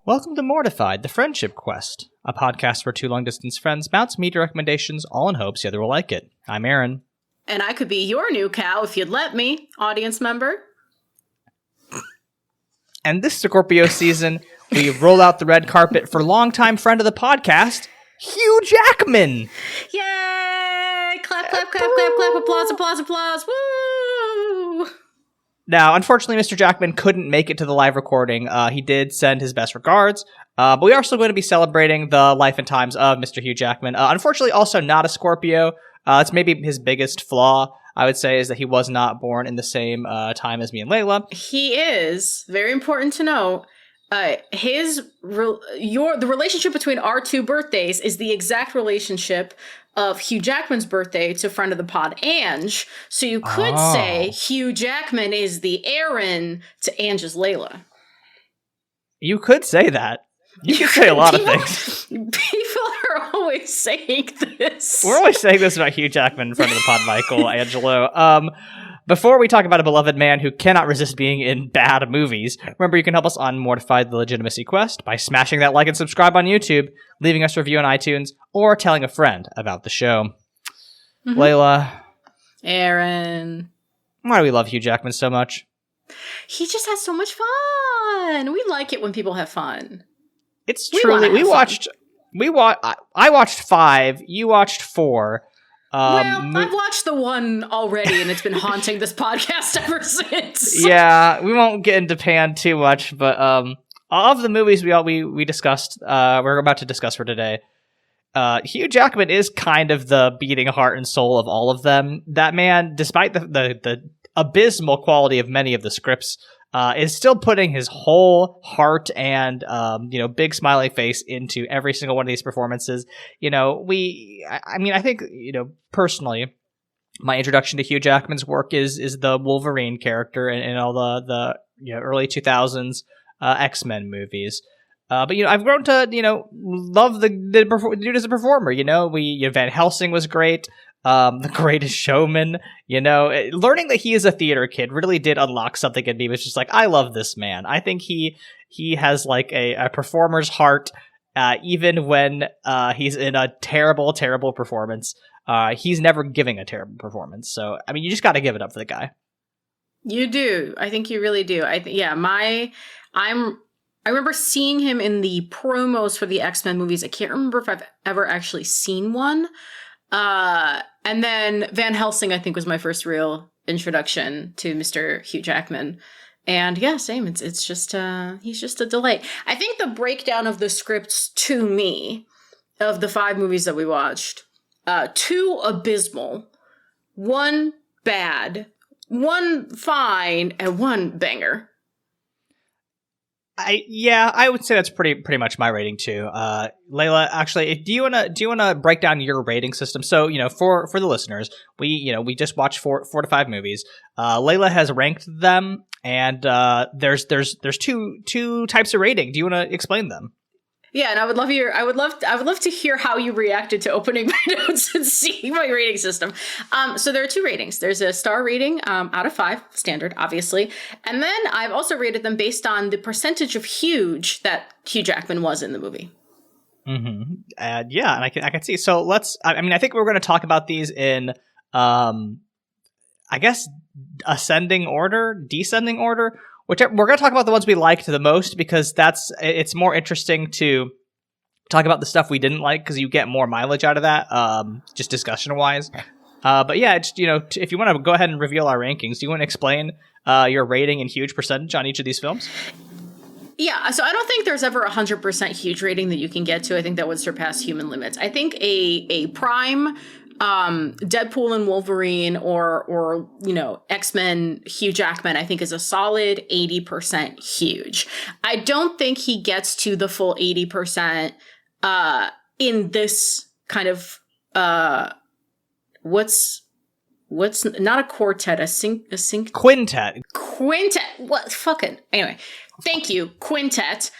Welcome to Mortified, the Friendship Quest, a podcast where two long-distance friends bounce media recommendations, all in hopes the other will like it. I'm Aaron. And I could be your new cow if you'd let me, audience member. And this Scorpio season, we roll out the red carpet for longtime friend of the podcast, Hugh Jackman! Yay! Clap, clap, clap, clap, clap, applause, applause, applause, woo! Now, unfortunately, Mr. Jackman couldn't make it to the live recording. He did send his best regards, but we are still going to be celebrating the life and times of Mr. Hugh Jackman. Unfortunately, also not a Scorpio. It's maybe his biggest flaw, I would say, is that he was not born in the same time as me and Leyla. He is, very important to know, the relationship between our two birthdays is the exact relationship of Hugh Jackman's birthday to friend of the pod, Ange. So you could say Hugh Jackman is the Aaron to Ange's Leyla. You could say that. You could say a lot of things. People are always saying this. We're always saying this about Hugh Jackman in front of the pod, Michael, Angelo. Before we talk about a beloved man who cannot resist being in bad movies, remember you can help us on Mortified the Legitimacy Quest by smashing that like and subscribe on YouTube, leaving us a review on iTunes, or telling a friend about the show. Mm-hmm. Leyla. Aaron. Why do we love Hugh Jackman so much? He just has so much fun. We like it when people have fun. It's truly... I watched 5, you watched 4... I've watched the one already, and it's been haunting this podcast ever since. Yeah, we won't get into Pan too much, but of the movies we discussed, we're about to discuss for today, Hugh Jackman is kind of the beating heart and soul of all of them. That man, despite the abysmal quality of many of the scripts, is still putting his whole heart and big smiling face into every single one of these performances. I think personally, my introduction to Hugh Jackman's work is the Wolverine character and all the early 2000s X-Men movies. But I've grown to love the dude as a performer. Van Helsing was great. The Greatest Showman, learning that he is a theater kid really did unlock something in me. It was just like, I love this man. I think he has like a performer's heart, even when he's in a terrible, terrible performance. He's never giving a terrible performance. So, I mean, you just got to give it up for the guy. You do. I think you really do. I remember seeing him in the promos for the X-Men movies. I can't remember if I've ever actually seen one. And then Van Helsing, I think, was my first real introduction to Mr. Hugh Jackman. And yeah, same. It's just, he's just a delight. I think the breakdown of the scripts to me of the 5 movies that we watched, 2 abysmal, 1 bad, 1 fine, and 1 banger. I would say that's pretty much my rating too. Leyla, actually, do you wanna break down your rating system? So for the listeners, we just watched 4 to 5 movies. Leyla has ranked them, and there's 2 types of rating. Do you want to explain them? Yeah, and I would love to hear how you reacted to opening my notes and seeing my rating system. So there are 2 ratings. There's a star rating out of 5, standard, obviously. And then I've also rated them based on the percentage of huge that Hugh Jackman was in the movie. Mm-hmm. Yeah, and I can see. So I think we're going to talk about these in, I guess, ascending order, descending order. We're going to talk about the ones we liked the most because it's more interesting to talk about the stuff we didn't like because you get more mileage out of that, just discussion-wise. But yeah, just, if you want to go ahead and reveal our rankings, do you want to explain your rating and huge percentage on each of these films? Yeah, so I don't think there's ever 100% huge rating that you can get to. I think that would surpass human limits. I think a prime Deadpool and Wolverine or X-Men Hugh Jackman, I think is a solid 80% huge. I don't think he gets to the full 80% in this kind of what's not a quartet, a quintet. What fucking anyway. Thank you, quintet.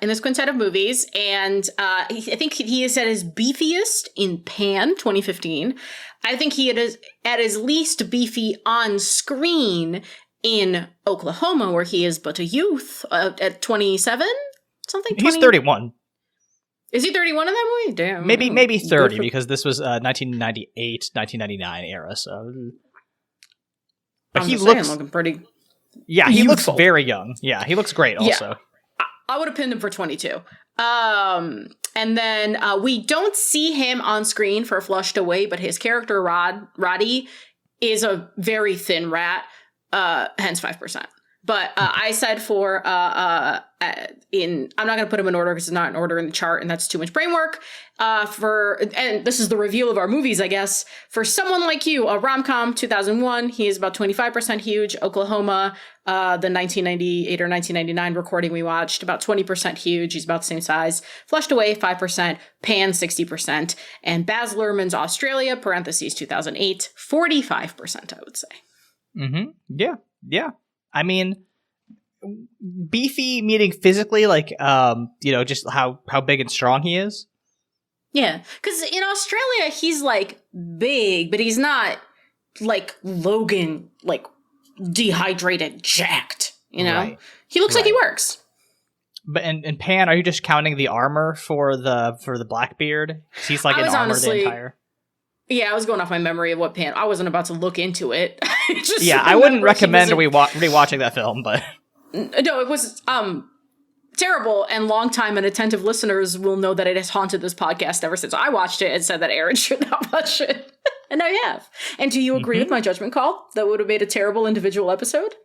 In this quintet of movies, and I think he is at his beefiest in Pan 2015. I think he is at his least beefy on screen in Oklahoma, where he is but a youth at 27. something. 20... He's 31. Is he 31 in that movie? Damn. Maybe 30 because this was 1998, 1999 era. So, but he looks looking pretty. Yeah, he youthful. looks very young. Yeah, he looks great. Also, yeah. I would have pinned him for 22. And then we don't see him on screen for Flushed Away, but his character Roddy is a very thin rat. Hence 5%. But I said I'm not going to put him in order because it's not in order in the chart, and that's too much brain work. And this is the reveal of our movies, I guess. For Someone Like You, a rom-com, 2001. He is about 25% Huge. Oklahoma, the 1998 or 1999 recording we watched, about 20% Huge. He's about the same size. Flushed Away, 5%. Pan, 60%. And Baz Luhrmann's Australia, parentheses 2008, 45%, I would say. Mm-hmm. Yeah. I mean, beefy meaning physically, like, just how big and strong he is. Yeah, because in Australia, he's, like, big, but he's not, like, Logan, like, dehydrated, jacked, you know? Right. He looks like he works. But in Pan, are you just counting the armor for the Blackbeard? He's, like, in armor honestly, the entire... Yeah, I was going off my memory of what Pan... I wasn't about to look into it. I wouldn't recommend rewatching that film, but... No, it was terrible, and longtime and attentive listeners will know that it has haunted this podcast ever since I watched it and said that Aaron should not watch it. And now you have. And do you agree with my judgment call? That would have made a terrible individual episode?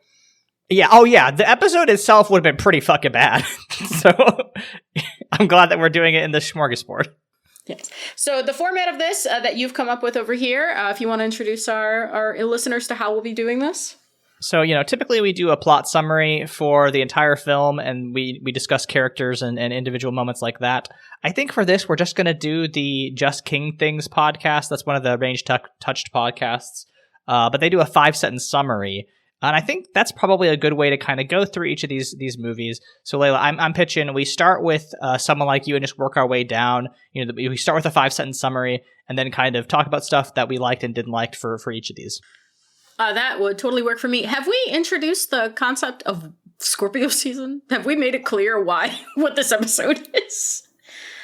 Yeah, oh yeah, the episode itself would have been pretty fucking bad. So, I'm glad that we're doing it in the smorgasbord. Yes. So the format of this that you've come up with over here, if you want to introduce our listeners to how we'll be doing this. So, typically we do a plot summary for the entire film, and we discuss characters and individual moments like that. I think for this, we're just going to do the Just King Things podcast. That's one of the Range Touched podcasts. But they do a 5-sentence summary. And I think that's probably a good way to kind of go through each of these movies. So, Leyla, I'm pitching. We start with Someone Like You and just work our way down. We start with a 5-sentence summary and then kind of talk about stuff that we liked and didn't like for each of these. That would totally work for me. Have we introduced the concept of Scorpio season? Have we made it clear what this episode is?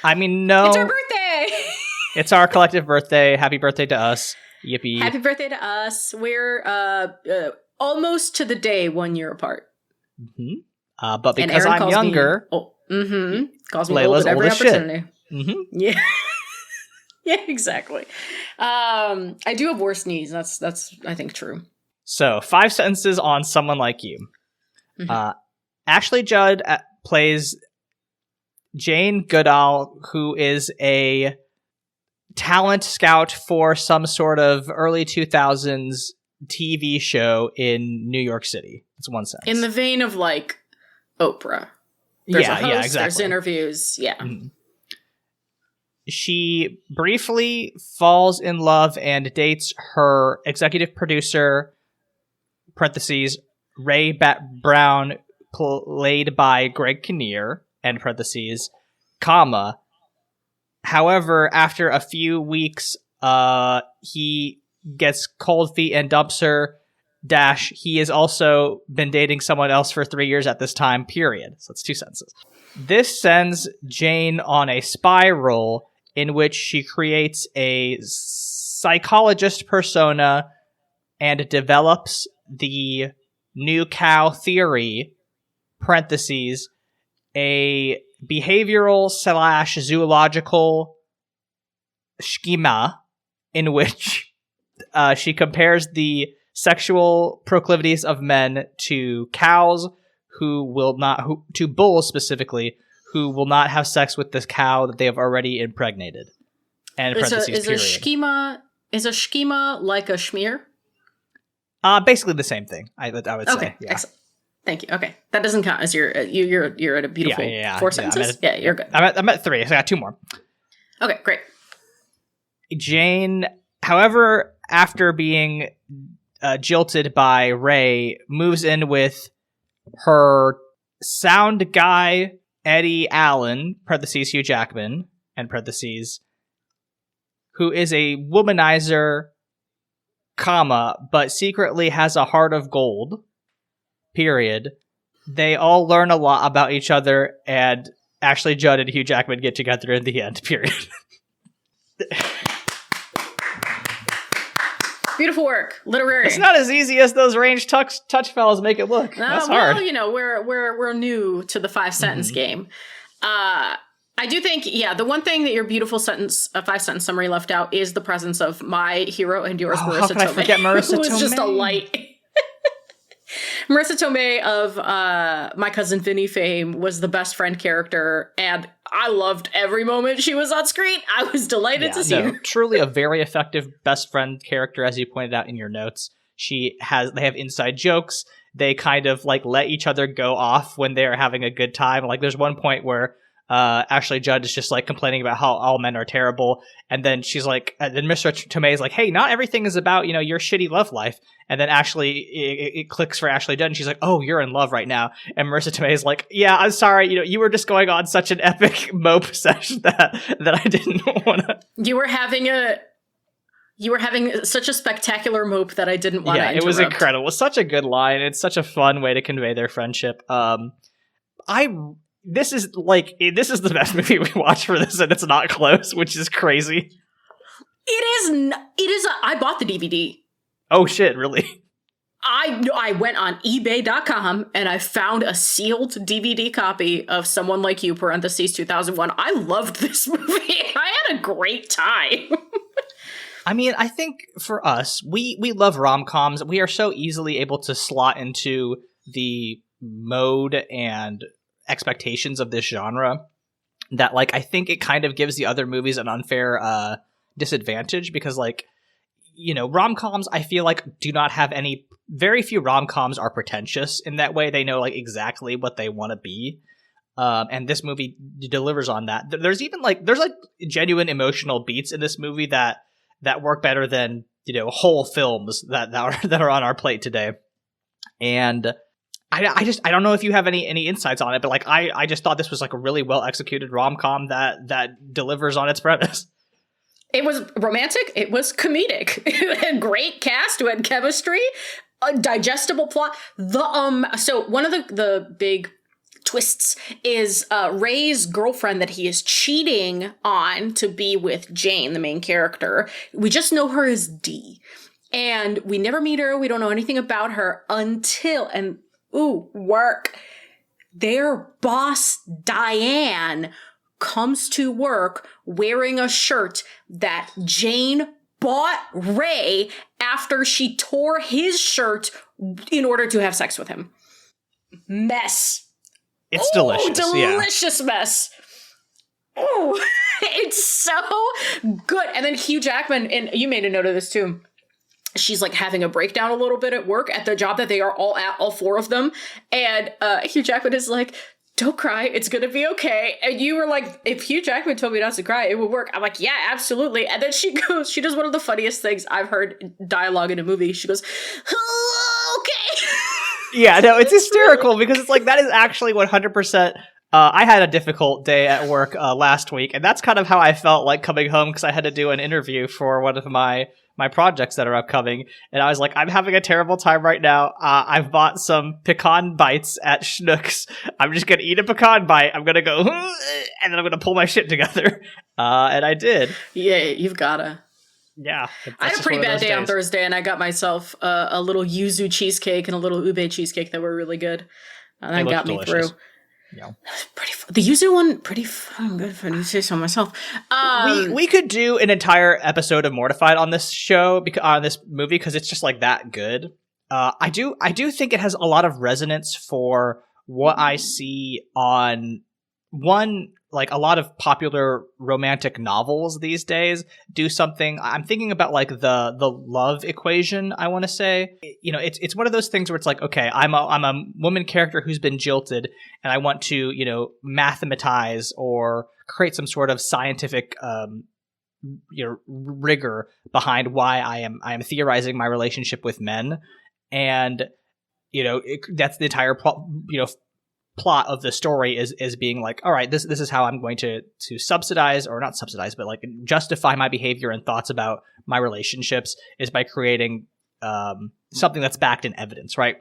I mean, no. It's our birthday! It's our collective birthday. Happy birthday to us. Yippee. Happy birthday to us. We're almost to the day 1 year apart. Mm-hmm. But because I'm younger... Calls me Layla's old at every opportunity. Mm-hmm. Yeah. Yeah, exactly. I do have worse knees. That's I think true. So 5 sentences on Someone Like You. Mm-hmm. Ashley Judd plays Jane Goodall, who is a talent scout for some sort of early 2000s TV show in New York City. That's one sentence. In the vein of like Oprah. There's a host, exactly. There's interviews. Yeah. Mm-hmm. She briefly falls in love and dates her executive producer, parentheses, Ray Brown, played by Greg Kinnear, end parentheses, comma. However, after a few weeks, he gets cold feet and dumps her, dash, he has also been dating someone else for 3 years at this time, period. So that's 2 sentences. This sends Jane on a spiral in which she creates a psychologist persona and develops the new cow theory, parentheses, a behavioral / zoological schema in which she compares the sexual proclivities of men to cows to bulls specifically, who will not have sex with this cow that they have already impregnated. And is a schema like a schmear? Basically the same thing. I would say. Yeah. Excellent. Thank you. Okay, that doesn't count as you're at a beautiful 4 sentences. Yeah, you're good. I'm at 3. So I got 2 more. Okay, great. Jane, however, after being jilted by Ray, moves in with her sound guy, Eddie Allen, parentheses Hugh Jackman, end parentheses, who is a womanizer, comma, but secretly has a heart of gold, period. They all learn a lot about each other, and Ashley Judd and Hugh Jackman get together in the end, period. Beautiful work, literary. It's not as easy as those range touch fellas make it look. That's hard. Well, you know, we're new to the 5-sentence game. I do think, the one thing that your beautiful 5-sentence summary left out is the presence of my hero and yours, Marissa how can I Tomei. forget Marissa Who was Tomei? just a light. Marissa Tomei of My Cousin Vinny fame was the best friend character, and I loved every moment she was on screen. I was delighted to see her. Truly a very effective best friend character, as you pointed out in your notes. They have inside jokes. They kind of like let each other go off when they're having a good time. Like there's one point where Ashley Judd is just like complaining about how all men are terrible, and then she's like, then Mr. Tomei is like, hey, not everything is about, you know, your shitty love life. And then it clicks for Ashley Judd, and she's like, oh, you're in love right now. And Marissa Tomei is like, yeah, I'm sorry, you know, you were just going on such an epic mope session that I didn't want to. You were having such a spectacular mope that I didn't want to interrupt. It was incredible. It was such a good line. It's such a fun way to convey their friendship. This is the best movie we watched for this, and it's not close, which is crazy. It is. I bought the DVD. Oh shit! Really? I went on eBay.com and I found a sealed DVD copy of Someone Like You (2001). I loved this movie. I had a great time. I mean, I think for us, we love rom-coms. We are so easily able to slot into the mode and expectations of this genre that, like, I think it kind of gives the other movies an unfair disadvantage because, like, you know, rom-coms, I feel like, do not have very few rom-coms are pretentious in that way. They know, like, exactly what they want to be. And this movie delivers on that. There's genuine emotional beats in this movie that work better than, you know, whole films that are on our plate today. And I don't know if you have any insights on it, but like I just thought this was like a really well executed rom-com that delivers on its premise. It was romantic. It was comedic. It had great cast. It had chemistry, a digestible plot. So one of the big twists is Ray's girlfriend that he is cheating on to be with Jane, the main character. We just know her as Dee, and we never meet her. We don't know anything about her until their boss Diane comes to work wearing a shirt that Jane bought Ray after she tore his shirt in order to have sex with him. Mess. It's delicious. Delicious mess. Oh, it's so good. And then Hugh Jackman, and you made a note of this too. She's like having a breakdown a little bit at work at the job that they are all at, all four of them. And Hugh Jackman is like, don't cry, it's gonna be okay. And you were like, if Hugh Jackman told me not to cry, it would work. I'm like, yeah, absolutely. And then she does one of the funniest things I've heard dialogue in a movie. She goes, oh, okay. Yeah, no, it's hysterical because it's like, that is actually 100%. I had a difficult day at work last week, and that's kind of how I felt like coming home because I had to do an interview for one of my projects that are upcoming, and I was like, I'm having a terrible time right now. I've bought some pecan bites at Schnucks. I'm just gonna eat a pecan bite. I'm gonna go, and then I'm gonna pull my shit together. And I did. Yeah, you've gotta. Yeah. I had a pretty bad day on Thursday, and I got myself a little yuzu cheesecake and a little ube cheesecake that were really good. And that got me through. Yeah. The yuzu one, pretty fun, good for you to say so myself. We could do an entire episode of Mortified on this show, on this movie, because it's just like that good. I do think it has a lot of resonance for what I see on like a lot of popular romantic novels these days do something. I'm thinking about like the love equation, I want to say. You know, it's one of those things where it's like, okay, I'm a woman character who's been jilted, and I want to, you know, mathematize or create some sort of scientific rigor behind why I am theorizing my relationship with men. And, you know, that's the entire plot of the story is being like, all right, this is how I'm going to subsidize, or not subsidize, but like justify my behavior and thoughts about my relationships is by creating something that's backed in evidence, right?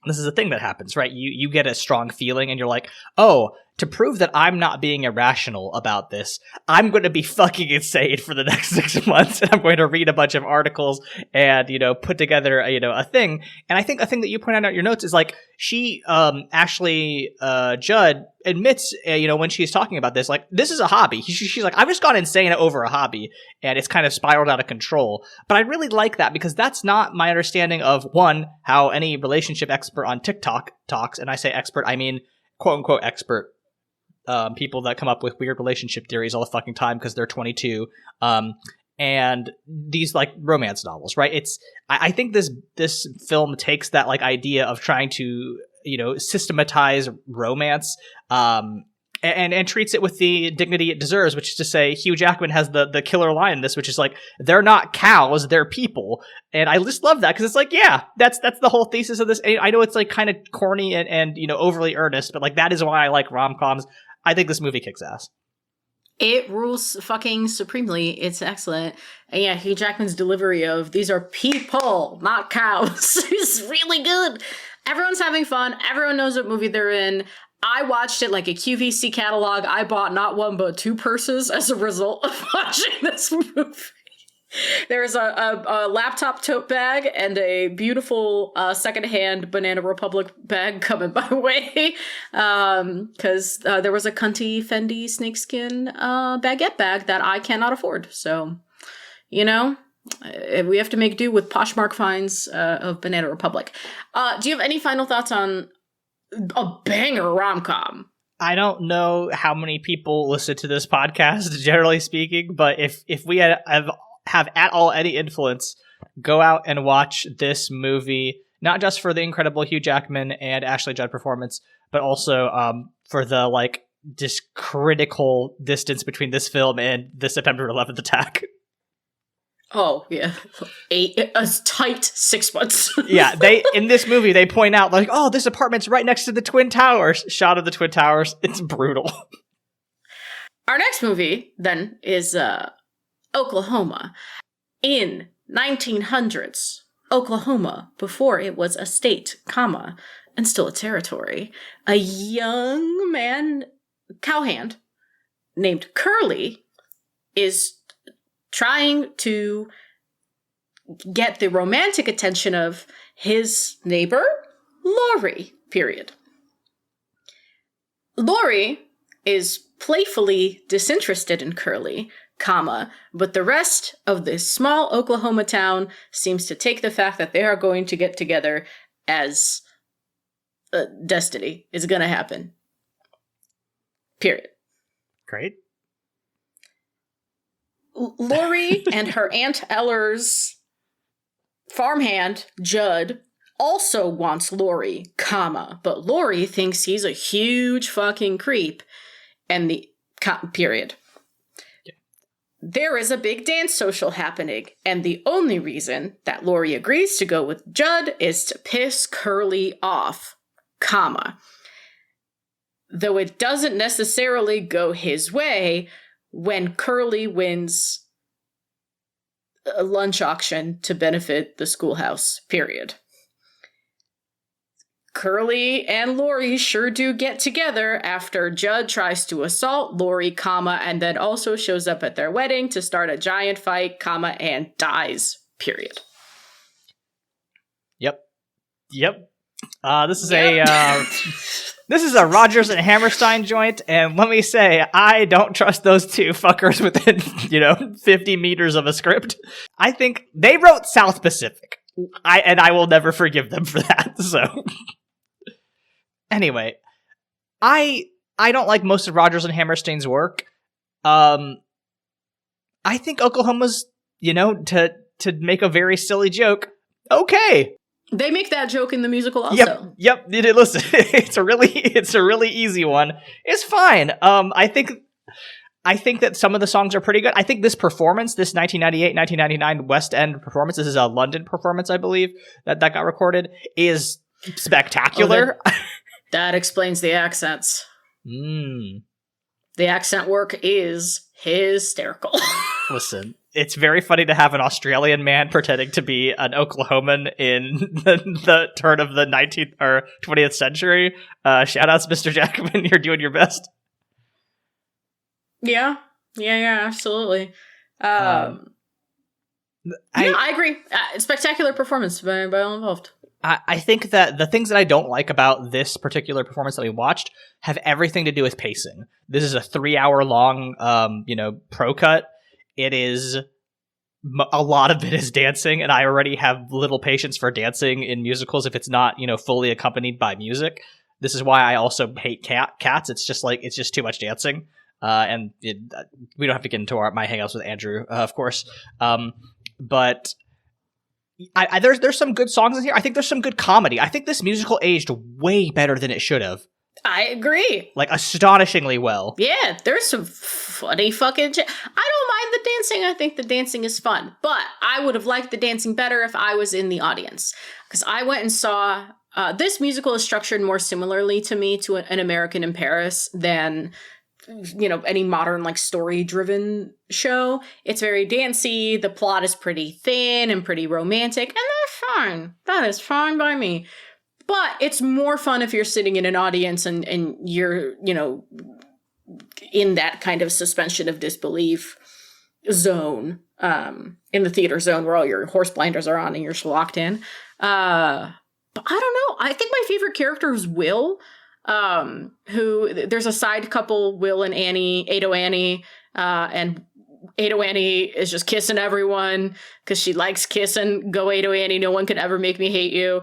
This is a thing that happens, right? You get a strong feeling and you're like, oh, to prove that I'm not being irrational about this, I'm going to be fucking insane for the next 6 months, and I'm going to read a bunch of articles and, put together, a thing. And I think a thing that you pointed out in your notes is like, she, Ashley, Judd admits, when she's talking about this, like, this is a hobby. She's like, I've just gone insane over a hobby, and it's kind of spiraled out of control. But I really like that, because that's not my understanding of, one, how any relationship expert on TikTok talks. And I say expert, I mean, quote unquote expert. People that come up with weird relationship theories all the fucking time because they're 22. And these like romance novels, right? I think this film takes that like idea of trying to, systematize romance, and treats it with the dignity it deserves, which is to say Hugh Jackman has the killer line in this, which is like, they're not cows, they're people. And I just love that, because it's like, yeah, that's the whole thesis of this. I know it's like kind of corny and overly earnest, but like that is why I like rom-coms. I think this movie kicks ass. It rules fucking supremely. It's excellent. And yeah, Hugh Jackman's delivery of these are people, not cows is really good. Everyone's having fun. Everyone knows what movie they're in. I watched it like a QVC catalog. I bought not one but two purses as a result of watching this movie. There's a laptop tote bag and a beautiful secondhand Banana Republic bag coming my way, because there was a cunty Fendi snakeskin baguette bag that I cannot afford. So, we have to make do with Poshmark finds of Banana Republic. Do you have any final thoughts on a banger rom-com? I don't know how many people listen to this podcast, generally speaking, but if we have at all any influence, go out and watch this movie, not just for the incredible Hugh Jackman and Ashley Judd performance, but also for the like just critical distance between this film and the September 11th attack. Oh yeah, a tight 6 months. Yeah, in this movie they point out like, oh, this apartment's right next to the Twin Towers. Shot of the Twin Towers. It's brutal. Our next movie then is Oklahoma. In 1900s, Oklahoma, before it was a state, and still a territory, a young man, cowhand, named Curly is trying to get the romantic attention of his neighbor, Lori, period. Lori is playfully disinterested in Curly, but the rest of this small Oklahoma town seems to take the fact that they are going to get together as destiny is going to happen. Period. Great. Lori and her Aunt Eller's farmhand, Judd, also wants Lori, but Lori thinks he's a huge fucking creep, and the period. There is a big dance social happening, and the only reason that Lori agrees to go with Judd is to piss Curly off, though it doesn't necessarily go his way when Curly wins a lunch auction to benefit the schoolhouse, period. Curly and Lori sure do get together after Judd tries to assault Lori, and then also shows up at their wedding to start a giant fight, and dies, period. Yep. This is a Rodgers and Hammerstein joint, and let me say, I don't trust those two fuckers within, 50 meters of a script. I think they wrote South Pacific, I will never forgive them for that, so... Anyway, I don't like most of Rodgers and Hammerstein's work. I think Oklahoma's, to make a very silly joke, okay. They make that joke in the musical also. Yep. Listen, it's a really easy one. It's fine. I think that some of the songs are pretty good. I think this performance, this 1998-1999 West End performance, this is a London performance, I believe, that got recorded, is spectacular. That explains the accents. The accent work is hysterical. Listen, it's very funny to have an Australian man pretending to be an Oklahoman in the turn of the 19th or 20th century. Shout outs, Mr. Jackman. You're doing your best. Yeah, absolutely. I agree. Spectacular performance by all involved. I think that the things that I don't like about this particular performance that we watched have everything to do with pacing. This is a 3-hour long, pro cut. It is a lot of it is dancing, and I already have little patience for dancing in musicals if it's not, fully accompanied by music. This is why I also hate cats. It's just too much dancing. We don't have to get into my hangouts with Andrew, of course. But there's some good songs in here. I think there's some good comedy. I think this musical aged way better than it should have. I agree. Like, astonishingly well. Yeah, there's some funny fucking I don't mind the dancing. I think the dancing is fun. But I would have liked the dancing better if I was in the audience. Because I went and saw... this musical is structured more similarly to me to An American in Paris than... any modern, like, story-driven show. It's very dancey. The plot is pretty thin and pretty romantic, and that's fine. That is fine by me. But it's more fun if you're sitting in an audience and you're, in that kind of suspension of disbelief zone, in the theater zone where all your horse blinders are on and you're just locked in. But I don't know. I think my favorite character is Will. Who there's a side couple, Will and Annie, Ado Annie, and Ado Annie is just kissing everyone because she likes kissing. Go Ado Annie, no one could ever make me hate you.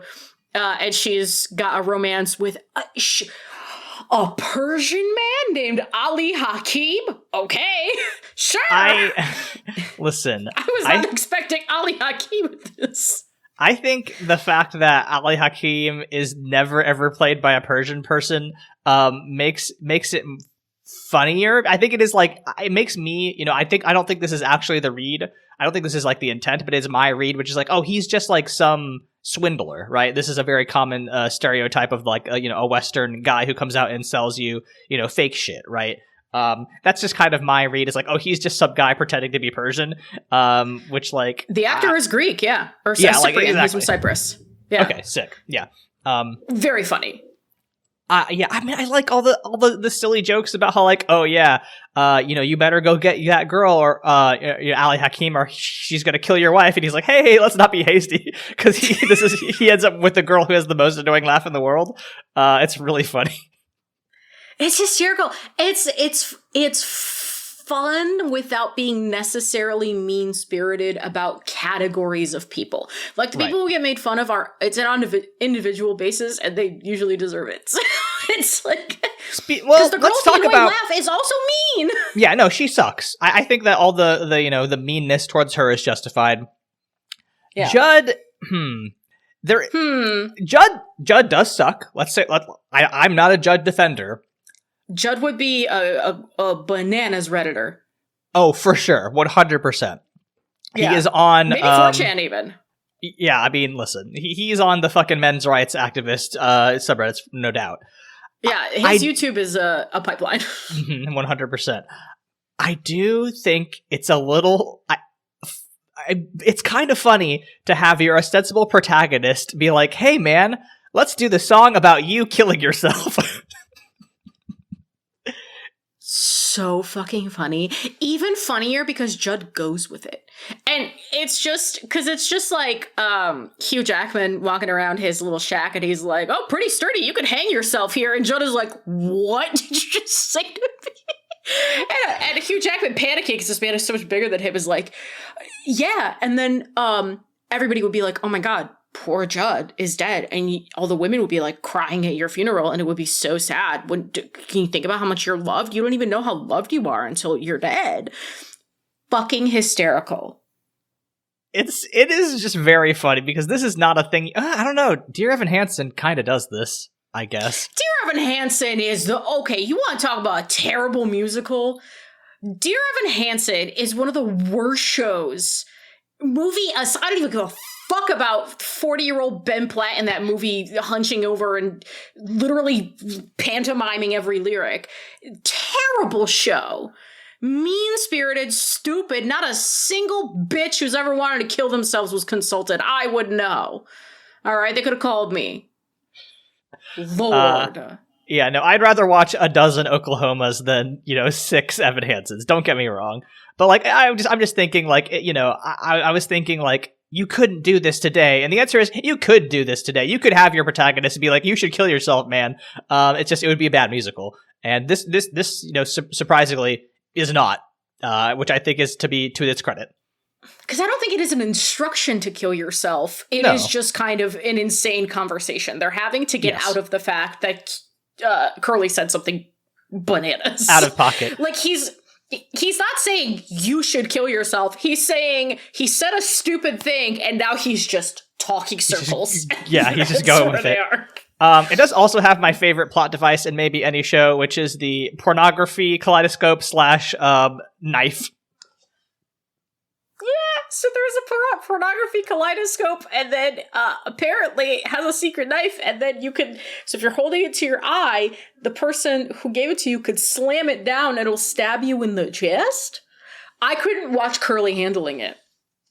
And she's got a romance with a Persian man named Ali Hakim. Okay, sure. Listen. I was not expecting Ali Hakim with this. I think the fact that Ali Hakim is never ever played by a Persian person makes it funnier. I think it is it makes me, I don't think this is actually the read. I don't think this is like the intent, but it's my read, which is like, oh, he's just like some swindler, right? This is a very common stereotype of like a Western guy who comes out and sells you, fake shit, right? That's just kind of my read. Is like, oh, he's just some guy pretending to be Persian, which like the actor is Greek, yeah, or Cyprian. Exactly. He's from Cyprus. Yeah. Okay, sick. Yeah. Very funny. Yeah. I mean, I like all the silly jokes about how like, oh yeah, you better go get that girl or Ali Hakim or she's gonna kill your wife, and he's like, hey, let's not be hasty because he ends up with the girl who has the most annoying laugh in the world. It's really funny. It's hysterical. It's fun without being necessarily mean-spirited about categories of people. Like, the people who get made fun of it's on an individual basis, and they usually deserve it. So it's like... Well, the girl let's talk about... laugh is also mean! Yeah, no, she sucks. I think that all the meanness towards her is justified. Yeah. Judd... Judd does suck. Let's say... I'm not a Judd defender. Judd would be a bananas Redditor. Oh, for sure. 100%. Yeah. He is on... Maybe 4chan even. Yeah, I mean, listen. He's on the fucking men's rights activist subreddits, no doubt. Yeah, his YouTube is a pipeline. 100%. I do think it's a little... it's kind of funny to have your ostensible protagonist be like, hey, man, let's do the song about you killing yourself. So fucking funny. Even funnier because Judd goes with it. And it's just like Hugh Jackman walking around his little shack and he's like, oh, pretty sturdy, you could hang yourself here. And Judd is like, what did you just say to me? And Hugh Jackman panicking because this man is so much bigger than him is like, yeah. And then everybody would be like, oh my God, poor Judd is dead. And all the women would be like crying at your funeral, and it would be so sad. Can you think about how much you're loved? You don't even know how loved you are until you're dead. Fucking hysterical. It is just very funny because this is not a thing. I don't know. Dear Evan Hansen kind of does this, I guess. Dear Evan Hansen is okay, you want to talk about a terrible musical? Dear Evan Hansen is one of the worst shows. I don't even give a fuck about 40-year-old Ben Platt in that movie hunching over and literally pantomiming every lyric. Terrible show. mean-spirited, stupid. Not a single bitch who's ever wanted to kill themselves was consulted. I would know. All right, they could have called me. Lord. Yeah, no, I'd rather watch a dozen Oklahomas than, 6 Evan Hansons. Don't get me wrong. But, like, I'm just thinking, like, I was thinking, like, you couldn't do this today. And the answer is, you could do this today. You could have your protagonist be like, you should kill yourself, man. It would be a bad musical. And this, surprisingly, is not, which I think is to its credit. Because I don't think it is an instruction to kill yourself. It is just kind of an insane conversation. They're having to get out of the fact that Curly said something bananas. Out of pocket. Like, he's not saying you should kill yourself. He's saying he said a stupid thing and now he's just talking circles. He's just going with it. It does also have my favorite plot device in maybe any show, which is the pornography kaleidoscope / knife. Yeah, so there's a pornography kaleidoscope, and then apparently it has a secret knife, and then so if you're holding it to your eye, the person who gave it to you could slam it down and it'll stab you in the chest. I couldn't watch Curly handling it.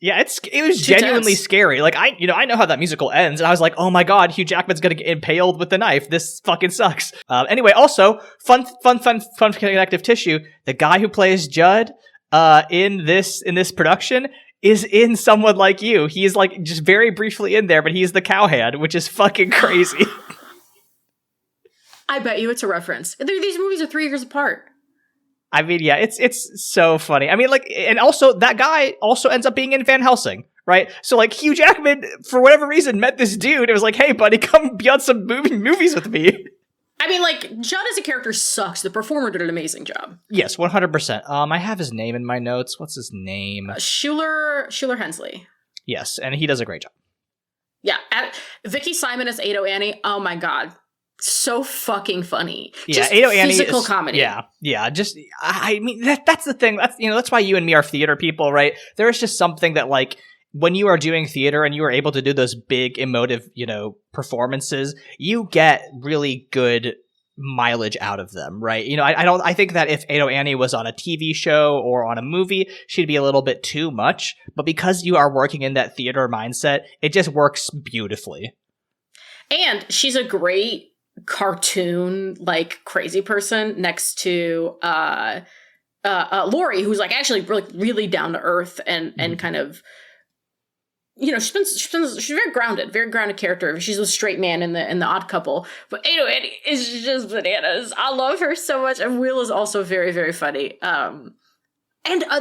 Yeah, it was genuinely scary. Like, I know how that musical ends, and I was like, oh my god, Hugh Jackman's gonna get impaled with the knife. This fucking sucks. Anyway, also, fun connective tissue, the guy who plays Judd in this production is in Someone Like You. He is, like, just very briefly in there, but he's the cowhand, which is fucking crazy. I bet you it's a reference. These movies are 3 years apart. I mean, yeah, it's so funny. I mean, like, and also that guy also ends up being in Van Helsing, right? So, like, Hugh Jackman, for whatever reason, met this dude. It was like, hey, buddy, come be on some movies with me. I mean, like, Judd as a character sucks. The performer did an amazing job. Yes, 100%. I have his name in my notes. What's his name? Schuler Hensley. Yes, and he does a great job. Yeah, Vicky Simon as Ado Annie. Oh my god, so fucking funny. Yeah, just Ado Annie physical is, comedy. Yeah. Just I mean that's the thing. That's why you and me are theater people, right? There is just something that, like, when you are doing theater and you are able to do those big emotive, performances, you get really good mileage out of them, right? I think that if Ado Annie was on a TV show or on a movie, she'd be a little bit too much. But because you are working in that theater mindset, it just works beautifully. And she's a great cartoon, like, crazy person next to Lori, who's, like, actually really down to earth and kind of, she's a very grounded character. She's a straight man in the Odd Couple, but Ado Annie is just bananas. I love her so much, and Will is also very, very funny. And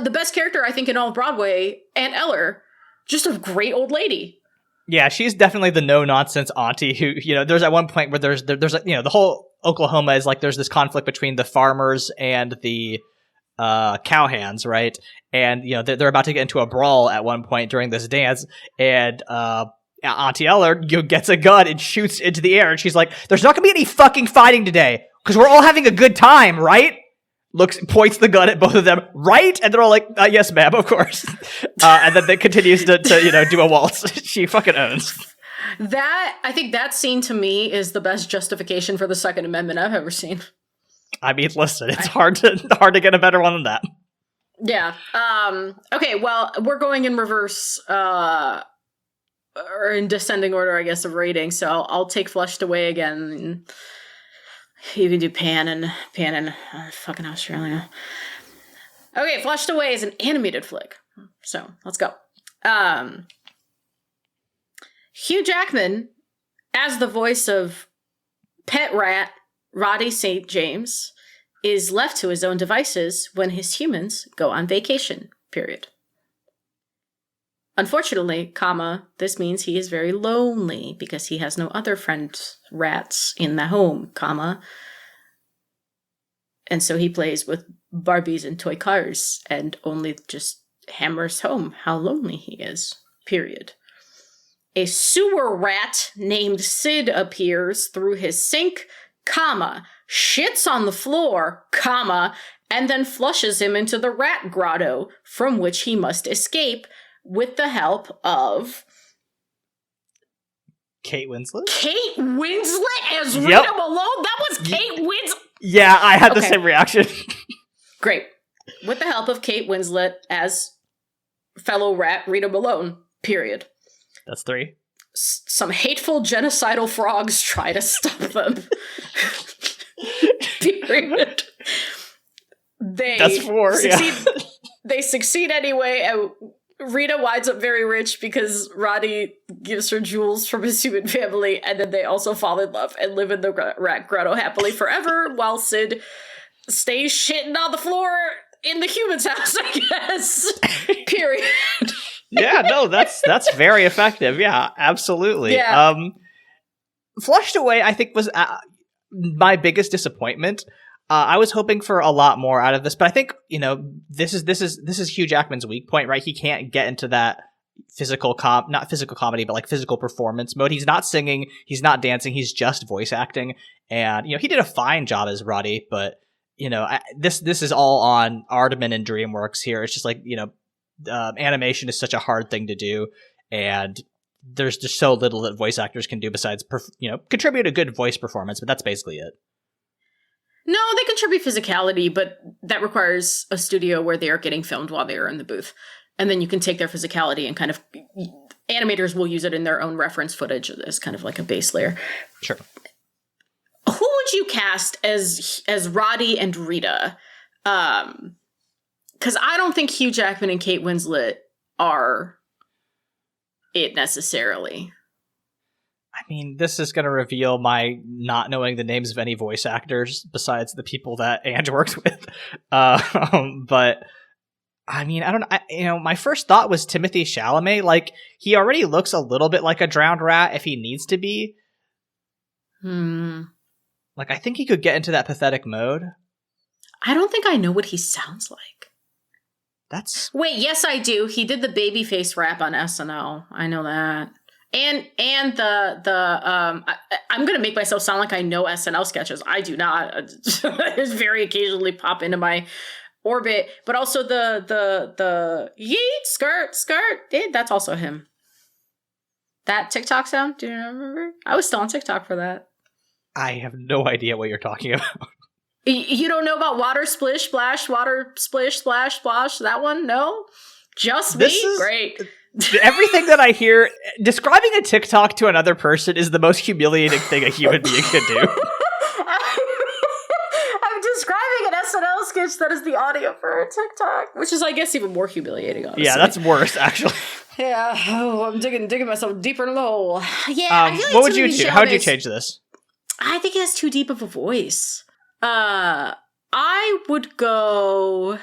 the best character, I think, in all of Broadway, Aunt Eller, just a great old lady. Yeah, she's definitely the no-nonsense auntie who, there's at one point where there's the whole Oklahoma is like, there's this conflict between the farmers and the cowhands, right? And, they're about to get into a brawl at one point during this dance, and Auntie Eller gets a gun and shoots into the air, and she's like, there's not gonna be any fucking fighting today, because we're all having a good time, right? Points the gun at both of them, right? And they're all like, yes, ma'am, of course. And then they continues to do a waltz. She fucking owns. I think that scene to me is the best justification for the Second Amendment I've ever seen. I mean, listen, it's hard to get a better one than that. Yeah. Okay, well, we're going in reverse, or in descending order, I guess, of rating. So I'll take Flushed Away again. You can do Pan and fucking Australia. Okay, Flushed Away is an animated flick. So let's go. Hugh Jackman, as the voice of Pet Rat Roddy St. James, is left to his own devices when his humans go on vacation, period. Unfortunately, this means he is very lonely because he has no other friends, rats, in the home, and so he plays with Barbies and toy cars and only just hammers home how lonely he is, period. A sewer rat named Sid appears through his sink, shits on the floor, and then flushes him into the rat grotto, from which he must escape with the help of Kate Winslet? Kate Winslet as Rita Malone? That was Kate Winslet? Yeah, I had the same reaction. Great. with the help of Kate Winslet as fellow rat Rita Malone, period. That's 3. Some hateful genocidal frogs try to stop them. Period. That's 4, succeed, They succeed anyway, and Rita winds up very rich because Roddy gives her jewels from his human family, and then they also fall in love and live in the rat grotto happily forever, while Sid stays shitting on the floor in the human's house, I guess. Period. Yeah, no, that's very effective. Yeah, absolutely. Yeah. Flushed Away, I think, was my biggest disappointment. I was hoping for a lot more out of this, but I think, this is Hugh Jackman's weak point, right? He can't get into that not physical comedy, but like physical performance mode. He's not singing, he's not dancing, he's just voice acting. And, he did a fine job as Roddy, but, this is all on Aardman and DreamWorks here. It's just like, animation is such a hard thing to do, and there's just so little that voice actors can do besides, contribute a good voice performance, but that's basically it. No, they contribute physicality, but that requires a studio where they are getting filmed while they are in the booth. And then you can take their physicality and kind of... Animators will use it in their own reference footage as kind of like a base layer. Sure. Who would you cast as Roddy and Rita? Because I don't think Hugh Jackman and Kate Winslet are it necessarily. I mean, this is going to reveal my not knowing the names of any voice actors besides the people that Ange worked with. But I mean, I don't. My first thought was Timothée Chalamet. Like, he already looks a little bit like a drowned rat if he needs to be. Like, I think he could get into that pathetic mode. I don't think I know what he sounds like. Wait, yes, I do. He did the babyface rap on SNL. I know that. And I'm gonna make myself sound like I know SNL sketches. I do not. It's very occasionally pop into my orbit, but also the yeet skirt. That's also him. That TikTok sound. Do you remember? I was still on TikTok for that. I have no idea what you're talking about. You don't know about water splish splash, water splish splash splash? That one? No, just me. Great. Everything that I hear, describing a TikTok to another person is the most humiliating thing a human being can do. I'm describing an SNL sketch that is the audio for a TikTok, which is, I guess, even more humiliating, honestly. Yeah, that's worse, actually. Yeah. Oh, I'm digging myself deeper in the hole. Yeah. I feel like what would you do? How would you change this? I think he has too deep of a voice. I would go...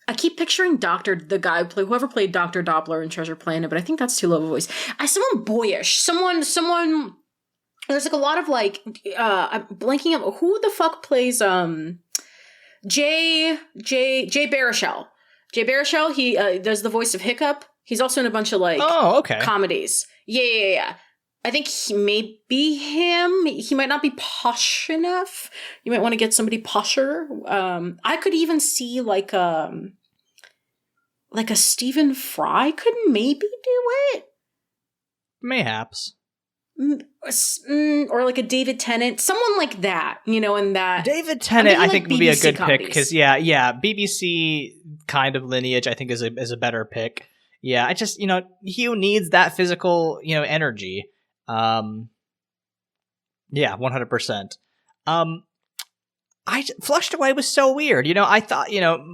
I keep picturing the guy whoever played Dr. Doppler in Treasure Planet, but I think that's too low of a voice. Someone boyish. Someone, there's like a lot of like, I'm blanking out. Who the fuck plays, Jay Baruchel. Jay Baruchel, he, does the voice of Hiccup. He's also in a bunch of like, comedies. Yeah. I think he may be him. He might not be posh enough. You might want to get somebody posher. I could even see like a Stephen Fry could maybe do it. Mayhaps. Or like a David Tennant. Someone like that, in that. David Tennant, I think would be a good pick. Because, yeah, BBC kind of lineage, I think, is a better pick. Yeah, I just, Hugh needs that physical, energy. Yeah, 100%. Flushed Away was so weird. I thought,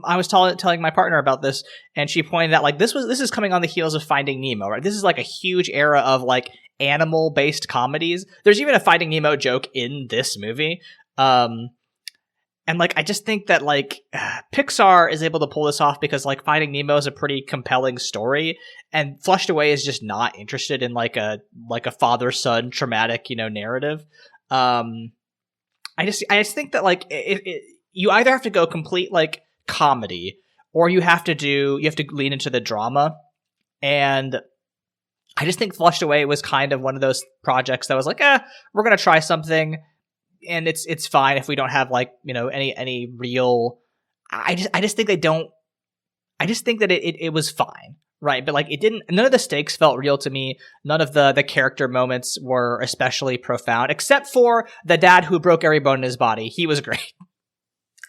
I was telling my partner about this, and she pointed out, like, this is coming on the heels of Finding Nemo, right? This is like a huge era of like animal-based comedies. There's even a Finding Nemo joke in this movie. And like, I just think that like Pixar is able to pull this off because like Finding Nemo is a pretty compelling story, and Flushed Away is just not interested in like a father-son traumatic, narrative. I just think that like you either have to go complete like comedy, or you have to lean into the drama. And I just think Flushed Away was kind of one of those projects that was like, we're gonna try something. And it's fine if we don't have like, any real. I just think they don't. I just think that it was fine, right? But like it didn't. None of the stakes felt real to me. None of the character moments were especially profound, except for the dad who broke every bone in his body. He was great.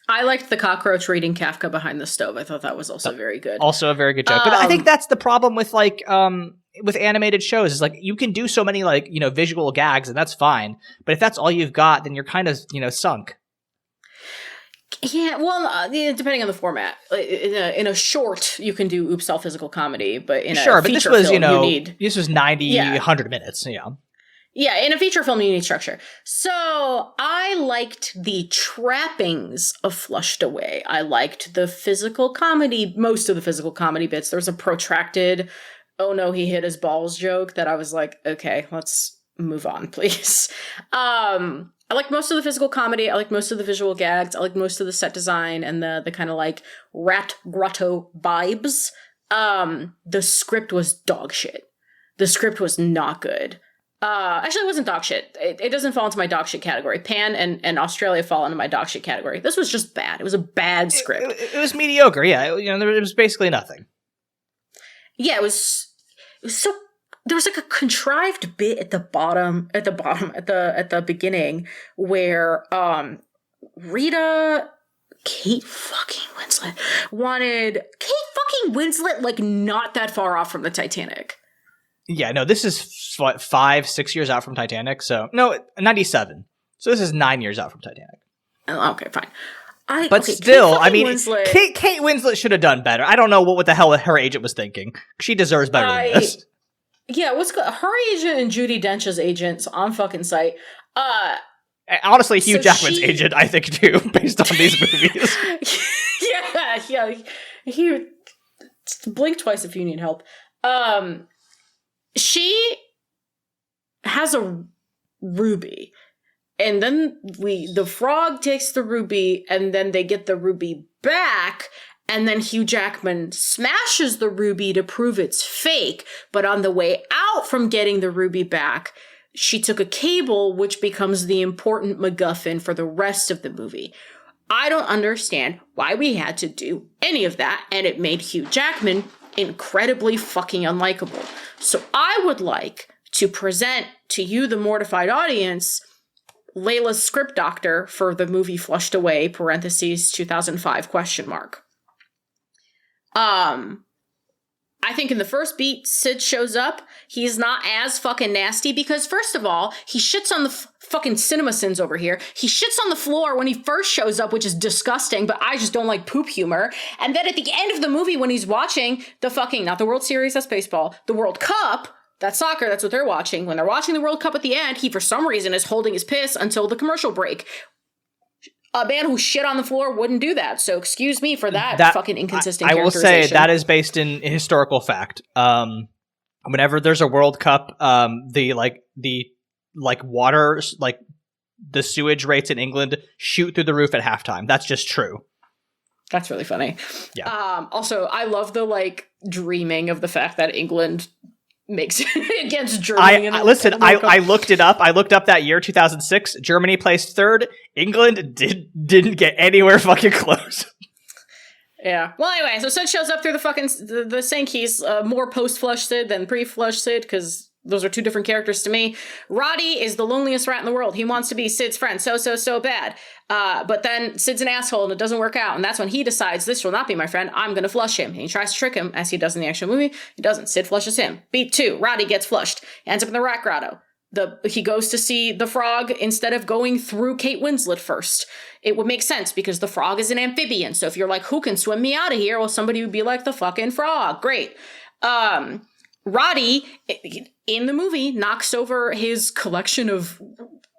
I liked the cockroach reading Kafka behind the stove. I thought that was also very good. Also a very good joke. But I think that's the problem with like with animated shows is like you can do so many like, visual gags and that's fine. But if that's all you've got, then you're kind of, sunk. Yeah, well, depending on the format. In a short, you can do oops all physical comedy, but in a feature but this was, film, you need... This was 90, 100 minutes, Yeah, in a feature film, you need structure. So I liked the trappings of Flushed Away. I liked the physical comedy, most of the physical comedy bits. There was a protracted, oh no, he hit his balls joke that I was like, okay, let's move on, please. I like most of the physical comedy. I like most of the visual gags. I like most of the set design and the kind of like rat grotto vibes. The script was dog shit. The script was not good. Actually, it wasn't dog shit. It doesn't fall into my dog shit category. Pan and Australia fall into my dog shit category. This was just bad. It was a bad script. It was mediocre. Yeah, there was basically nothing. Yeah, it was so. There was like a contrived bit at the beginning where Kate fucking Winslet wanted Kate fucking Winslet like not that far off from the Titanic. Yeah, no, this is what 5-6 years out from Titanic. So no, 97. So this is 9 years out from Titanic. Oh, okay, fine. Still, I mean, Winslet, Kate Winslet should have done better. I don't know what the hell her agent was thinking. She deserves better than this. Yeah, her agent and Judi Dench's agents on fucking site. Honestly, Hugh Jackman's agent, I think, too, based on these movies. yeah. He blink twice if you need help. She has a ruby, and then the frog takes the ruby, and then they get the ruby back. And then Hugh Jackman smashes the ruby to prove it's fake. But on the way out from getting the ruby back, she took a cable, which becomes the important MacGuffin for the rest of the movie. I don't understand why we had to do any of that, and it made Hugh Jackman incredibly fucking unlikable. So I would like to present to you, the mortified audience, Leyla's script doctor for the movie Flushed Away, parentheses, 2005, question mark. I think in the first beat, Sid shows up. He's not as fucking nasty because, first of all, he shits on the fucking cinema sins over here. He shits on the floor when he first shows up, which is disgusting, but I just don't like poop humor. And then at the end of the movie, when he's watching the fucking, not the World Series, that's baseball, the World Cup, that's soccer, that's what they're watching. When they're watching the World Cup at the end, he, for some reason, is holding his piss until the commercial break. A man who shit on the floor wouldn't do that. So excuse me for that fucking inconsistent characterization. I will say that is based in historical fact. Whenever there's a World Cup, the water, like the sewage rates in England shoot through the roof at halftime. That's just true. That's really funny. Yeah. Also, I love the dreaming of the fact that England makes it against Germany. I looked it up. I looked up that year, 2006. Germany placed third. England didn't get anywhere fucking close. Yeah. Well, anyway, so Sid shows up through the fucking the Sankeys, more post-flush Sid than pre-flush Sid, because those are two different characters to me. Roddy is the loneliest rat in the world. He wants to be Sid's friend so bad. But then Sid's an asshole and it doesn't work out. And that's when he decides, this will not be my friend. I'm going to flush him. And he tries to trick him, as he does in the actual movie. He doesn't. Sid flushes him. Beat 2. Roddy gets flushed. Ends up in the rat grotto. He goes to see the frog instead of going through Kate Winslet first. It would make sense because the frog is an amphibian. So if you're like, who can swim me out of here? Well, somebody would be like the fucking frog. Great. Roddy, in the movie, knocks over his collection of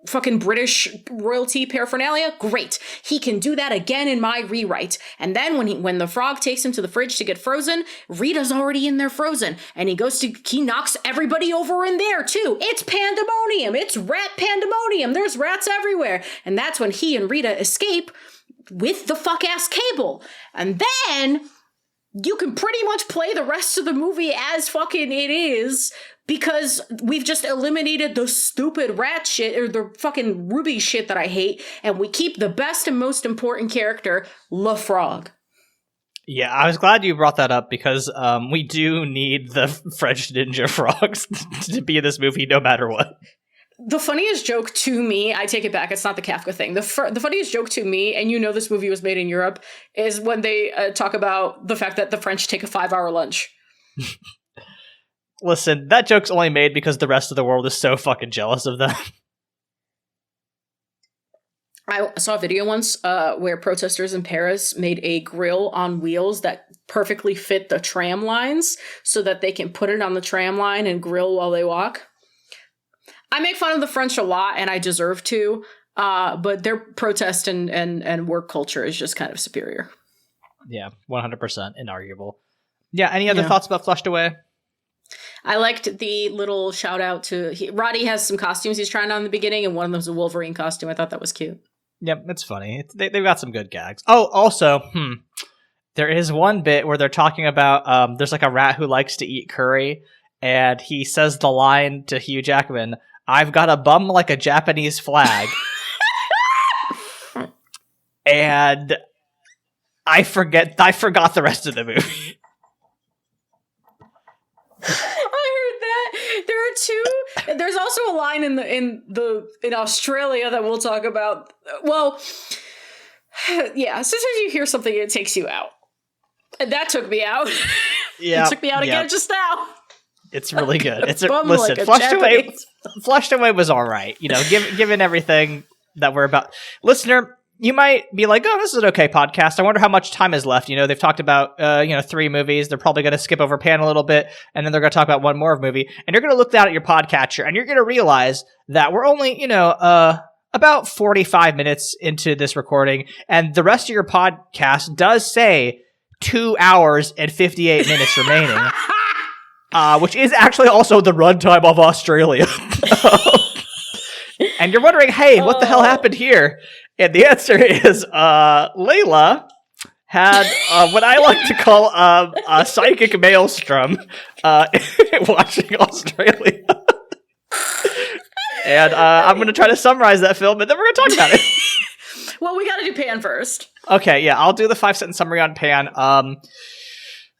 fucking British royalty paraphernalia. Great. He can do that again in my rewrite. And then when the frog takes him to the fridge to get frozen, Rita's already in there frozen. And he knocks everybody over in there too. It's pandemonium. It's rat pandemonium. There's rats everywhere. And that's when he and Rita escape with the fuck-ass cable. And then you can pretty much play the rest of the movie as fucking it is, because we've just eliminated the stupid rat shit, or the fucking Ruby shit that I hate, and we keep the best and most important character, La Frog. Yeah, I was glad you brought that up, because we do need the French ninja frogs to be in this movie no matter what. The funniest joke to me, I take it back, it's not the Kafka thing. The funniest joke to me, and you know this movie was made in Europe, is when they talk about the fact that the French take a 5-hour lunch. Listen, that joke's only made because the rest of the world is so fucking jealous of them. I saw a video once where protesters in Paris made a grill on wheels that perfectly fit the tram lines so that they can put it on the tram line and grill while they walk. I make fun of the French a lot, and I deserve to, but their protest and work culture is just kind of superior. Yeah, 100% inarguable. Yeah, any other thoughts about Flushed Away? I liked the little shout out to... Roddy has some costumes he's trying on in the beginning, and one of them's a Wolverine costume. I thought that was cute. Yep, it's funny. They've got some good gags. Oh, also, there is one bit where they're talking about... there's like a rat who likes to eat curry, and he says the line to Hugh Jackman, "I've got a bum like a Japanese flag." And I forgot the rest of the movie. I heard that. There are two. There's also a line in Australia that we'll talk about. Well, yeah, sometimes you hear something and it takes you out. And that took me out. Yeah. It took me out again just now. It's really good. Listen, like Flushed Away was all right. You know, given everything that we're about. Listener, you might be like, "Oh, this is an okay podcast. I wonder how much time is left." You know, they've talked about 3 movies. They're probably going to skip over Pan a little bit, and then they're going to talk about one more movie. And you're going to look down at your podcatcher, and you're going to realize that we're only about 45 minutes into this recording, and the rest of your podcast does say 2 hours and 58 minutes remaining. Which is actually also the runtime of Australia. And you're wondering, hey, what the hell happened here? And the answer is, Leyla had what I like to call a psychic maelstrom watching Australia. And I'm going to try to summarize that film, and then we're going to talk about it. Well, we got to do Pan first. Okay, yeah, I'll do the 5-sentence summary on Pan.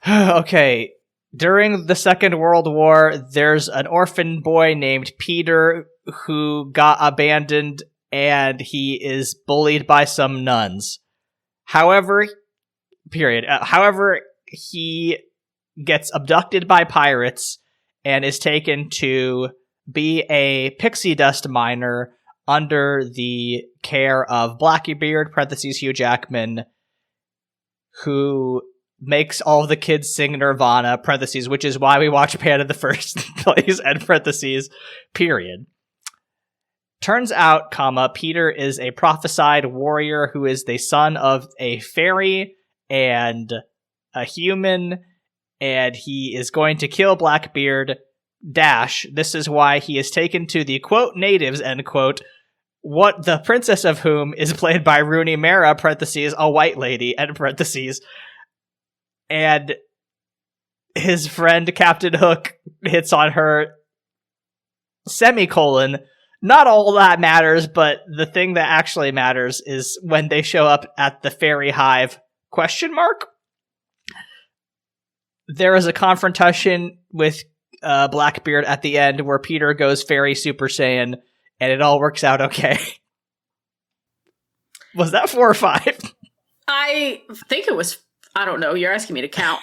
Okay. During the Second World War, there's an orphan boy named Peter who got abandoned, and he is bullied by some nuns. However, he gets abducted by pirates and is taken to be a pixie dust miner under the care of Blackbeard, parentheses Hugh Jackman, who makes all the kids sing Nirvana, parentheses, which is why we watch Pan in the first place, and parentheses, period. Turns out, Peter is a prophesied warrior who is the son of a fairy and a human, and he is going to kill Blackbeard, this is why he is taken to the, quote, natives, end quote, what the princess of whom is played by Rooney Mara, parentheses, a white lady, end parentheses, and his friend Captain Hook hits on her, semicolon. Not all that matters, but the thing that actually matters is when they show up at the fairy hive, question mark? There is a confrontation with Blackbeard at the end where Peter goes fairy Super Saiyan, and it all works out okay. Was that 4 or 5? I think it was... I don't know. You're asking me to count.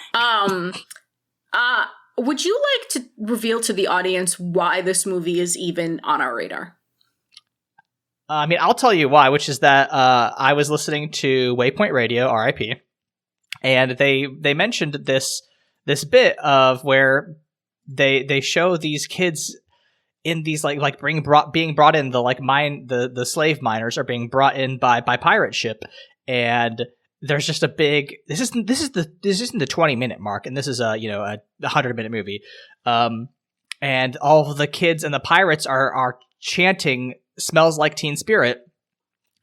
Would you like to reveal to the audience why this movie is even on our radar? I mean, I'll tell you why, which is that I was listening to Waypoint Radio, RIP, and they mentioned this bit of where they show these kids in these being brought in, the slave miners are being brought in by pirate ship, and there's just a big. This isn't the 20-minute mark, and this is a 100-minute movie, and all the kids and the pirates are chanting "Smells Like Teen Spirit"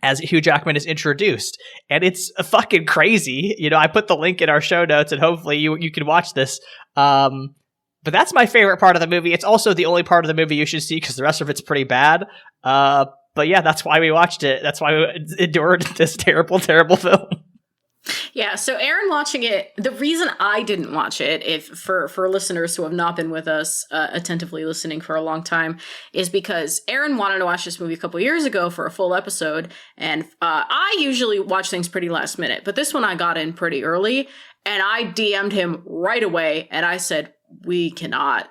as Hugh Jackman is introduced, and it's fucking crazy. I put the link in our show notes, and hopefully you can watch this. But that's my favorite part of the movie. It's also the only part of the movie you should see because the rest of it's pretty bad. But yeah, that's why we watched it. That's why we endured this terrible, terrible film. Yeah, so Aaron watching it, the reason I didn't watch it, if for listeners who have not been with us attentively listening for a long time, is because Aaron wanted to watch this movie a couple years ago for a full episode, and I usually watch things pretty last minute, but this one I got in pretty early, and I DM'd him right away, and I said, we cannot.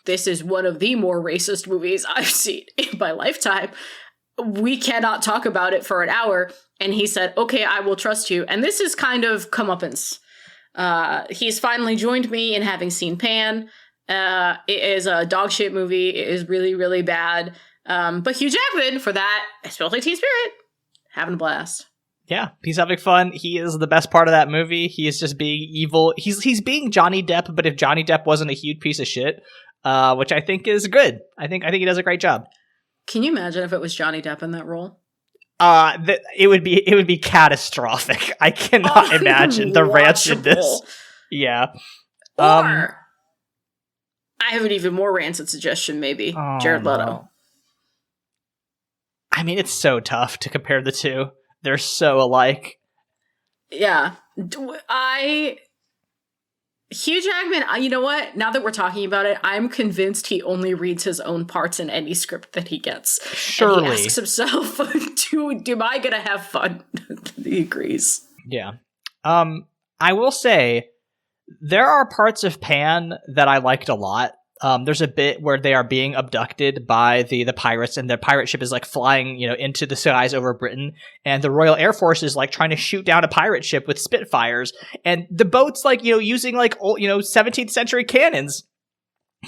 This is one of the more racist movies I've seen in my lifetime. We cannot talk about it for an hour. And he said, okay, I will trust you. And this is kind of comeuppance. He's finally joined me in having seen Pan. It is a dog shit movie. It is really, really bad. But Hugh Jackman, for that, especially Teen Spirit, having a blast. Yeah, he's having fun. He is the best part of that movie. He is just being evil. He's being Johnny Depp, but if Johnny Depp wasn't a huge piece of shit, which I think is good. I think he does a great job. Can you imagine if it was Johnny Depp in that role? It would be catastrophic. I cannot imagine the rancidness. Yeah. Or I have an even more rancid suggestion, maybe. Jared Leto. No. I mean, it's so tough to compare the two. They're so alike. Yeah. Hugh Jackman, you know what? Now that we're talking about it, I'm convinced he only reads his own parts in any script that he gets. Surely. And he asks himself, am I going to have fun? He agrees. Yeah. I will say, there are parts of Pan that I liked a lot. There's a bit where they are being abducted by the pirates, and their pirate ship is like flying, into the skies over Britain, and the Royal Air Force is like trying to shoot down a pirate ship with Spitfires, and the boat's like, using like old, 17th century cannons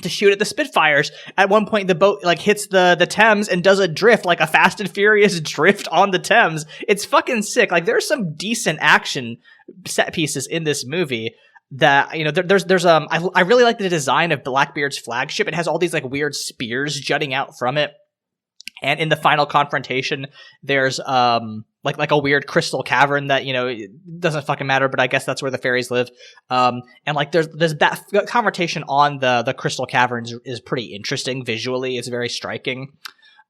to shoot at the Spitfires. At one point, the boat like hits the Thames and does a drift, like a Fast and Furious drift on the Thames. It's fucking sick. Like, there's some decent action set pieces in this movie. That I really like the design of Blackbeard's flagship. It has all these like weird spears jutting out from it, and in the final confrontation, there's like a weird crystal cavern that it doesn't fucking matter, but I guess that's where the fairies live. And like there's that confrontation on the crystal caverns is pretty interesting visually. It's very striking.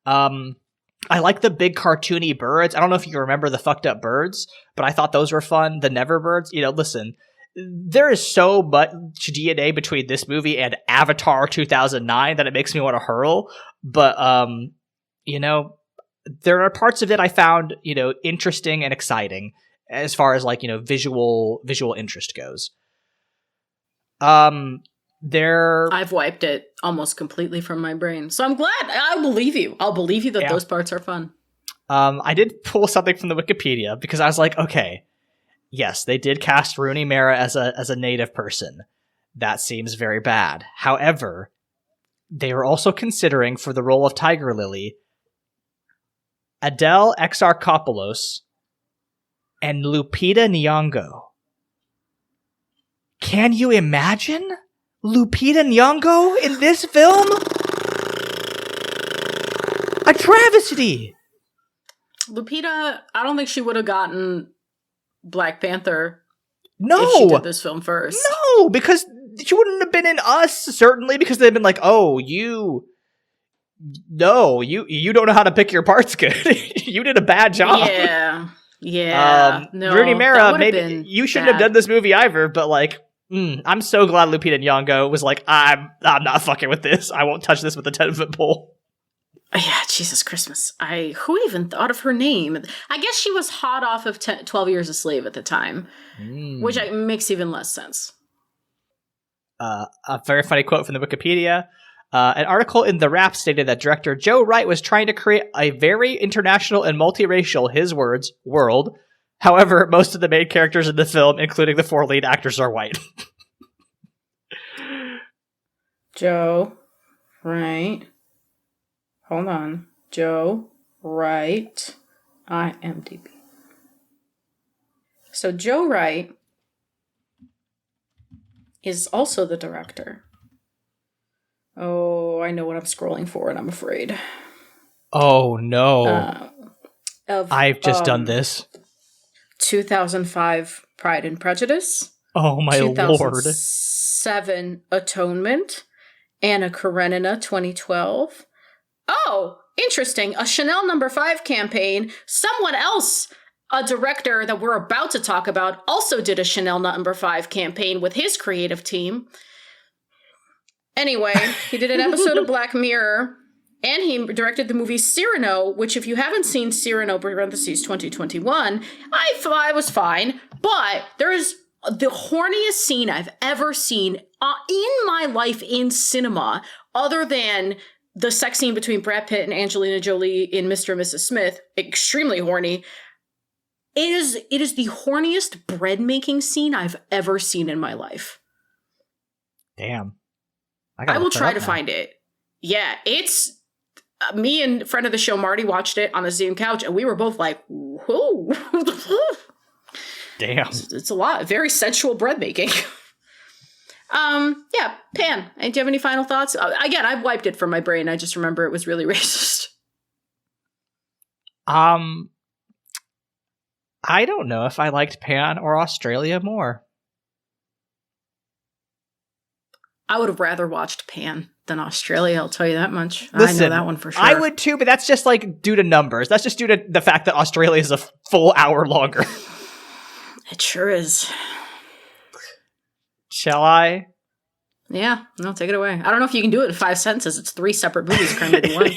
I like the big cartoony birds. I don't know if you remember the fucked up birds, but I thought those were fun. The Never birds. Listen. There is so much DNA between this movie and Avatar 2009 that it makes me want to hurl. But, there are parts of it I found, interesting and exciting as far as like, visual interest goes. I've wiped it almost completely from my brain. So I'm glad. I'll believe you. That those parts are fun. I did pull something from the Wikipedia because I was like, okay, yes, they did cast Rooney Mara as a native person. That seems very bad. However, they were also considering for the role of Tiger Lily Adele Exarchopoulos and Lupita Nyong'o. Can you imagine Lupita Nyong'o in this film? A travesty! Lupita, I don't think she would have gotten Black Panther. No, if she did this film first. No, because she wouldn't have been in Us, certainly, because they've been like, oh, you don't know how to pick your parts good. You did a bad job. Yeah. No, Rooney Mara, maybe you shouldn't have done this movie either, but like, I'm so glad Lupita Nyong'o was like, I'm not fucking with this. I won't touch this with a 10-foot pole. Yeah, Jesus Christmas. Who even thought of her name? I guess she was hot off of 12 Years a Slave at the time, which makes even less sense. A very funny quote from the Wikipedia. An article in The Wrap stated that director Joe Wright was trying to create a very international and multiracial, his words, world. However, most of the main characters in the film, including the 4 lead actors, are white. Joe Wright. Hold on. Joe Wright. IMDb. So Joe Wright is also the director. Oh, I know what I'm scrolling for, and I'm afraid. Oh, no. I've just done this. 2005 Pride and Prejudice. Oh, my lord. 2007 Atonement. Anna Karenina, 2012. Oh, interesting. A Chanel No. 5 campaign. Someone else a director that we're about to talk about also did a Chanel No. 5 campaign with his creative team. Anyway, he did an episode of Black Mirror, and he directed the movie Cyrano, which if you haven't seen Cyrano, parentheses 2021, I thought it was fine, but there is the horniest scene I've ever seen in my life in cinema, other than the sex scene between Brad Pitt and Angelina Jolie in Mr. and Mrs. Smith, extremely horny. It is the horniest bread-making scene I've ever seen in my life. Damn. I will try to find it. Yeah, it's... me and friend of the show, Marty, watched it on the Zoom couch, and we were both like, whoa. Damn. It's a lot. Very sensual bread making. Yeah, Pan. Do you have any final thoughts? Again, I've wiped it from my brain. I just remember it was really racist. I don't know if I liked Pan or Australia more. I would have rather watched Pan than Australia, I'll tell you that much. Listen, I know that one for sure. I would too, but that's just like due to numbers. That's just due to the fact that Australia is a full hour longer. It sure is. Shall I? Yeah, no, take it away. I don't know if you can do it in 5 sentences. It's 3 separate movies crammed into one.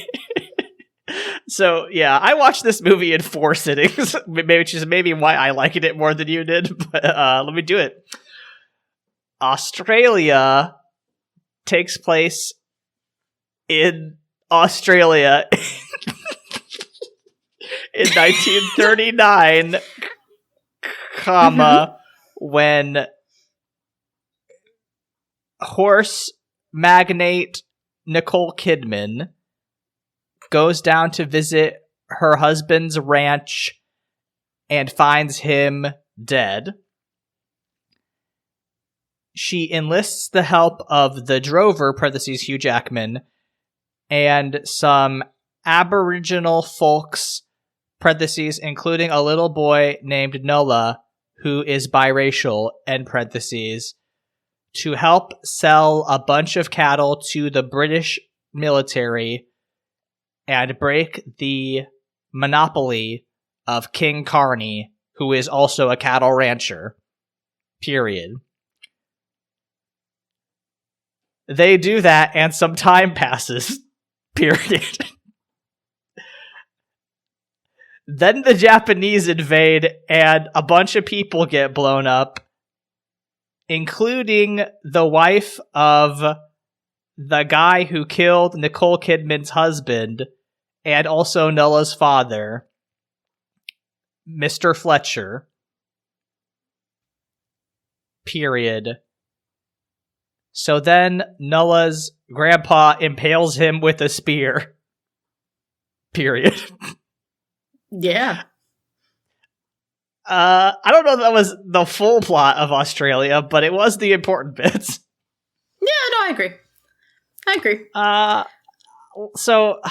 So, yeah, I watched this movie in 4 sittings, which is maybe why I liked it more than you did, but let me do it. Australia takes place in Australia in 1939, when horse magnate Nicole Kidman goes down to visit her husband's ranch and finds him dead. She enlists the help of the drover, parentheses Hugh Jackman, and some Aboriginal folks, parentheses, including a little boy named Nola, who is biracial, end parentheses, to help sell a bunch of cattle to the British military and break the monopoly of King Carney, who is also a cattle rancher. Period. They do that, and some time passes. Period. Then the Japanese invade, and a bunch of people get blown up, including the wife of the guy who killed Nicole Kidman's husband, and also Nola's father, Mr. Fletcher. Period. So then Nola's grandpa impales him with a spear. Period. Yeah. I don't know if that was the full plot of Australia, but it was the important bits. Yeah, no, I agree. So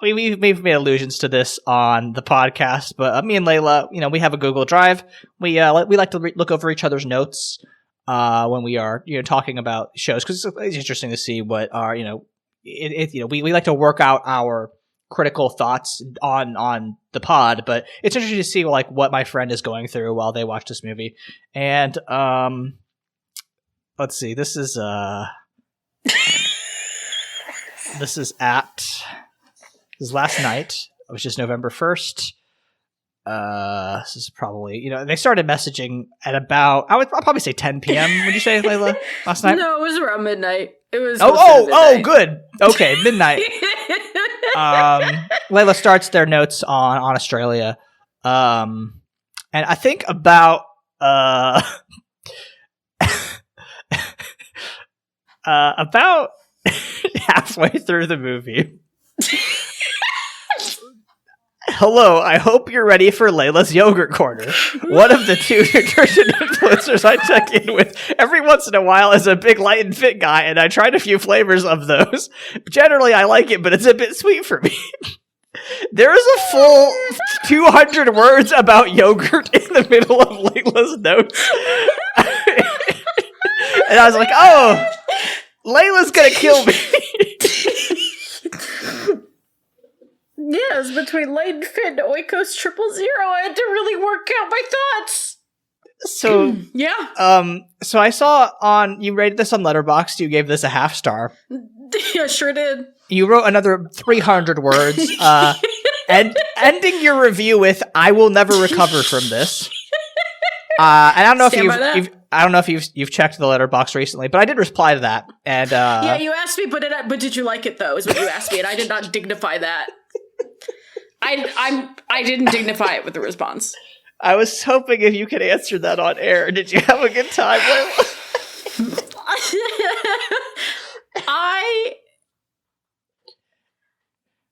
we've made allusions to this on the podcast, but me and Leyla, we have a Google Drive. We like to look over each other's notes when we are talking about shows, because it's interesting to see what our we like to work out our critical thoughts on the pod, but it's interesting to see like what my friend is going through while they watch this movie. And let's see, this is last night, which is November 1st. This is probably, they started messaging at about, I'll probably say 10 p.m. Would you say, Leyla, last night? No, it was around midnight. It was. Oh, good. Okay, midnight. Leyla starts their notes on Australia. And I think about, about halfway through the movie. Hello, I hope you're ready for Leyla's Yogurt Corner. One of the 2 nutrition influencers I check in with every once in a while is a big light and fit guy, and I tried a few flavors of those. Generally, I like it, but it's a bit sweet for me. There is a full 200 words about yogurt in the middle of Leyla's notes. And I was like, oh, Leyla's gonna kill me. Yes, between Leighton Finn and Oikos 000, I had to really work out my thoughts. So yeah. So I saw you rated this on Letterboxd. You gave this a 0.5 star. Yeah, sure did. You wrote another 300 words, and ending your review with "I will never recover from this." And I don't know if you've checked the Letterboxd recently, but I did reply to that. And yeah, you asked me, but did you like it though? Is what you asked me, and I did not dignify that. I didn't dignify it with the response. I was hoping if you could answer that on air. Did you have a good time?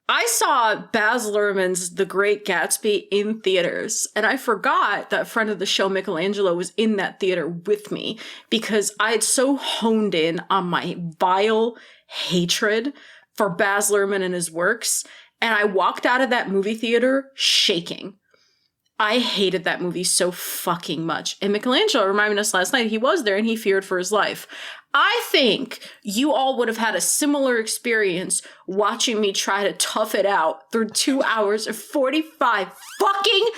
I saw Baz Luhrmann's The Great Gatsby in theaters, and I forgot that friend of the show Michelangelo was in that theater with me because I had so honed in on my vile hatred for Baz Luhrmann and his works, and I walked out of that movie theater shaking. I hated that movie so fucking much. And Michelangelo reminded us last night he was there and he feared for his life. I think you all would have had a similar experience watching me try to tough it out through 2 hours of 45 fucking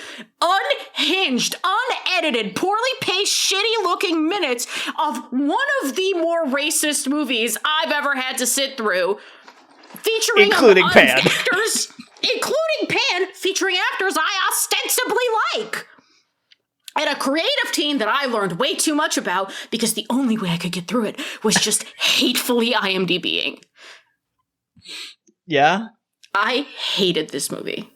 unhinged, unedited, poorly paced, shitty looking minutes of one of the more racist movies I've ever had to sit through, featuring including Pan. Actors, including Pan, featuring actors I ostensibly like. And a creative team that I learned way too much about because the only way I could get through it was just hatefully IMDbing. Yeah? I hated this movie.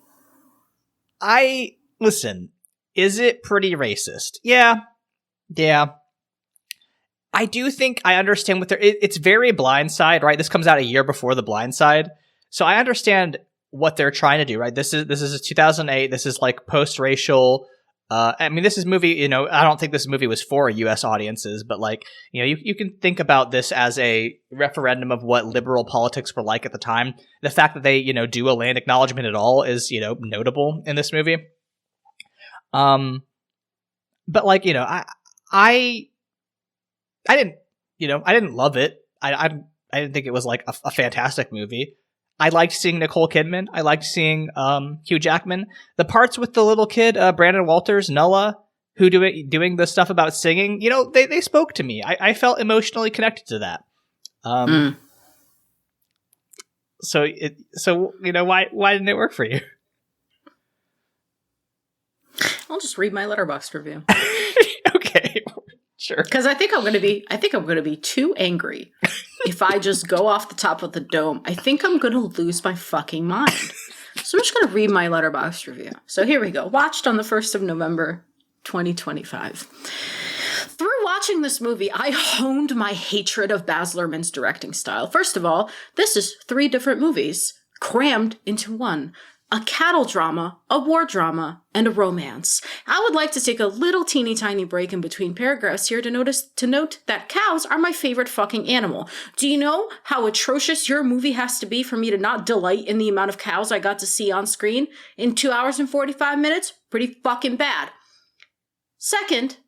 Listen, is it pretty racist? Yeah. I do think I understand what it's very Blindside, right? This comes out a year before The Blindside. So I understand what they're trying to do, right? This is 2008. This is like post-racial. I mean, this is movie, I don't think this movie was for U.S. audiences, but like, you can think about this as a referendum of what liberal politics were like at the time. The fact that they, do a land acknowledgement at all is, notable in this movie. But like, I didn't love it. I didn't think it was like a fantastic movie. I liked seeing Nicole Kidman. I liked seeing Hugh Jackman. The parts with the little kid, Brandon Walters, Noah, who doing the stuff about singing, they spoke to me. I felt emotionally connected to that. So why didn't it work for you? I'll just read my Letterboxd review. Okay, sure. Because I think I'm gonna be too angry if I just go off the top of the dome. I think I'm gonna lose my fucking mind. So I'm just gonna read my Letterboxd review. So here we go. Watched on the 1st of November, 2025. Through watching this movie, I honed my hatred of Baz Luhrmann's directing style. First of all, this is 3 different movies crammed into one. A cattle drama, a war drama, and a romance. I would like to take a little teeny tiny break in between paragraphs here to note that cows are my favorite fucking animal. Do you know how atrocious your movie has to be for me to not delight in the amount of cows I got to see on screen in 2 hours and 45 minutes? Pretty fucking bad. Second,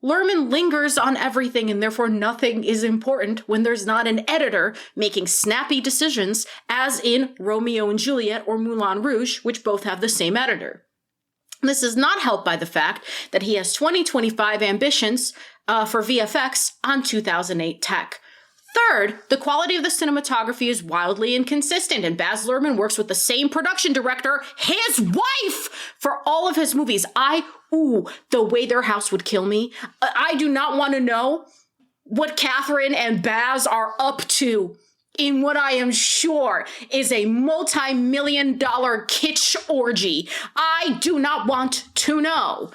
Luhrmann lingers on everything and therefore nothing is important when there's not an editor making snappy decisions, as in Romeo and Juliet or Moulin Rouge, which both have the same editor. This is not helped by the fact that he has 2025 ambitions for VFX on 2008 tech. Third, the quality of the cinematography is wildly inconsistent, and Baz Luhrmann works with the same production director, his wife, for all of his movies. The way their house would kill me. I do not want to know what Catherine and Baz are up to in what I am sure is a multi-million-dollar kitsch orgy. I do not want to know.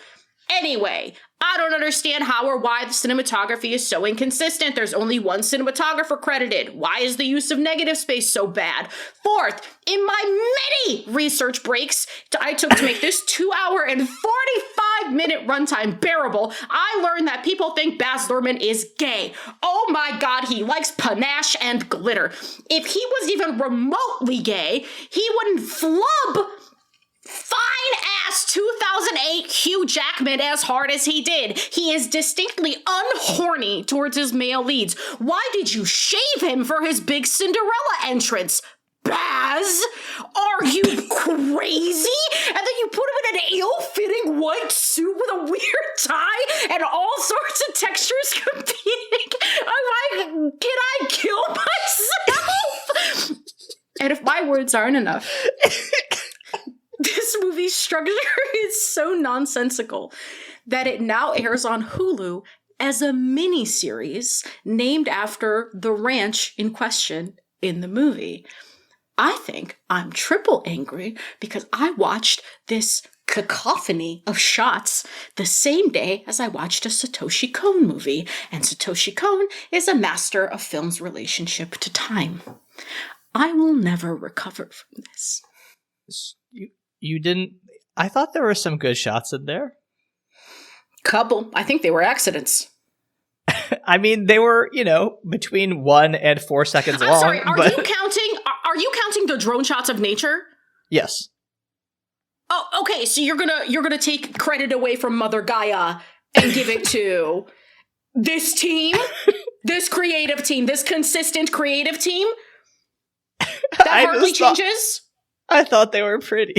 Anyway, I don't understand how or why the cinematography is so inconsistent. There's only one cinematographer credited. Why is the use of negative space so bad? Fourth, in my many research breaks I took to make this 2 hour and 45 minute runtime bearable, I learned that people think Baz Luhrmann is gay. Oh my God, he likes panache and glitter. If he was even remotely gay, he wouldn't flub fine-ass 2008 Hugh Jackman as hard as he did. He is distinctly unhorny towards his male leads. Why did you shave him for his big Cinderella entrance? Baz, are you crazy? And then you put him in an ill-fitting white suit with a weird tie and all sorts of textures competing. I'm like, can I kill myself? And if my words aren't enough, this movie's structure is so nonsensical that it now airs on Hulu as a miniseries named after the ranch in question in the movie. I think I'm triple angry because I watched this cacophony of shots the same day as I watched a Satoshi Kon movie, and Satoshi Kon is a master of film's relationship to time. I will never recover from this. You didn't... I thought there were some good shots in there. Couple. I think they were accidents. I mean, they were, between 1 and 4 seconds long. Sorry, are you counting the drone shots of nature? Yes. Oh, okay. So you're gonna take credit away from Mother Gaia and give it to this team, this creative team, this consistent creative team that hardly changes. I thought they were pretty.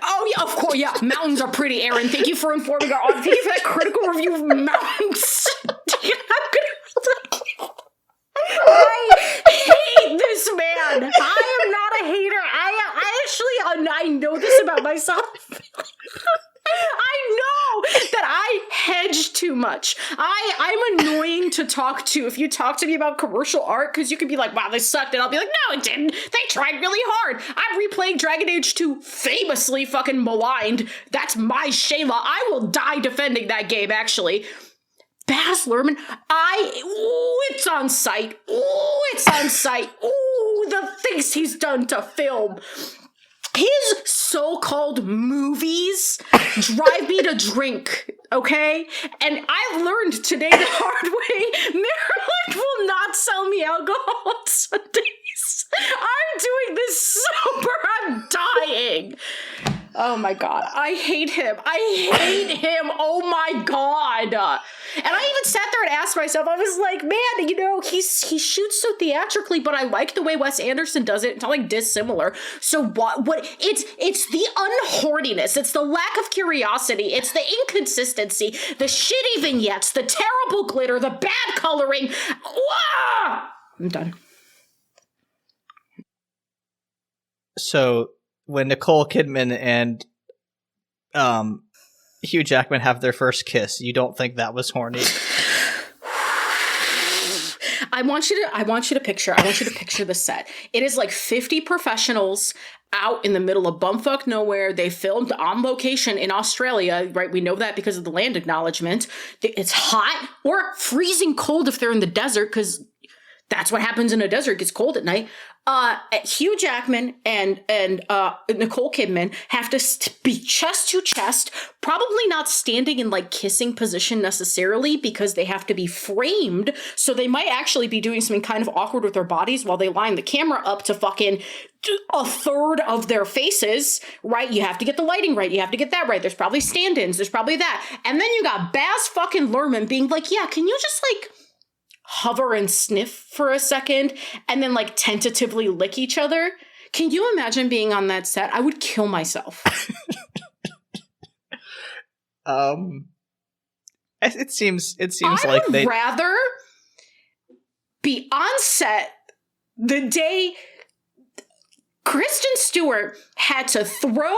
Oh yeah, of course. Yeah, mountains are pretty. Aaron, thank you for informing our audience. Thank you for that critical review of mountains. I hate this man. I am not a hater. I know this about myself. I know that I hedge too much. I'm annoying to talk to. If you talk to me about commercial art, because you could be like, wow, this sucked, and I'll be like, no, it didn't. They tried really hard. I'm replaying Dragon Age 2, famously fucking maligned. That's my Shayla. I will die defending that game, actually. Baz Luhrmann, it's on site. Ooh, it's on site. Ooh, the things he's done to film. His so-called movies drive me to drink, okay? And I learned today the hard way, Maryland will not sell me alcohol on Sundays. I'm doing this sober. I'm dying. Oh my God. I hate him. Oh my God. And I even sat there and asked myself, I was like, man, he shoots so theatrically, but I like the way Wes Anderson does it. It's not like dissimilar. So what it's the unhorniness. It's the lack of curiosity. It's the inconsistency, the shitty vignettes, the terrible glitter, the bad coloring. Ah! I'm done. So when Nicole Kidman and Hugh Jackman have their first kiss, you don't think that was horny? I want you to picture the set. It is like 50 professionals out in the middle of bumfuck nowhere. They filmed on location in Australia, right? We know that because of the land acknowledgement. It's hot or freezing cold if they're in the desert, because that's what happens in a desert. It gets cold at night. Hugh Jackman and Nicole Kidman have to be chest to chest, probably not standing in like kissing position necessarily, because they have to be framed. So they might actually be doing something kind of awkward with their bodies while they line the camera up to fucking a third of their faces, right? You have to get the lighting right. You have to get that right. There's probably stand-ins. There's probably that. And then you got Baz fucking Luhrmann being like, yeah, can you just like hover and sniff for a second and then like tentatively lick each other? Can you imagine being on that set? I would kill myself. It seems I like would rather be on set the day Kristen Stewart had to throw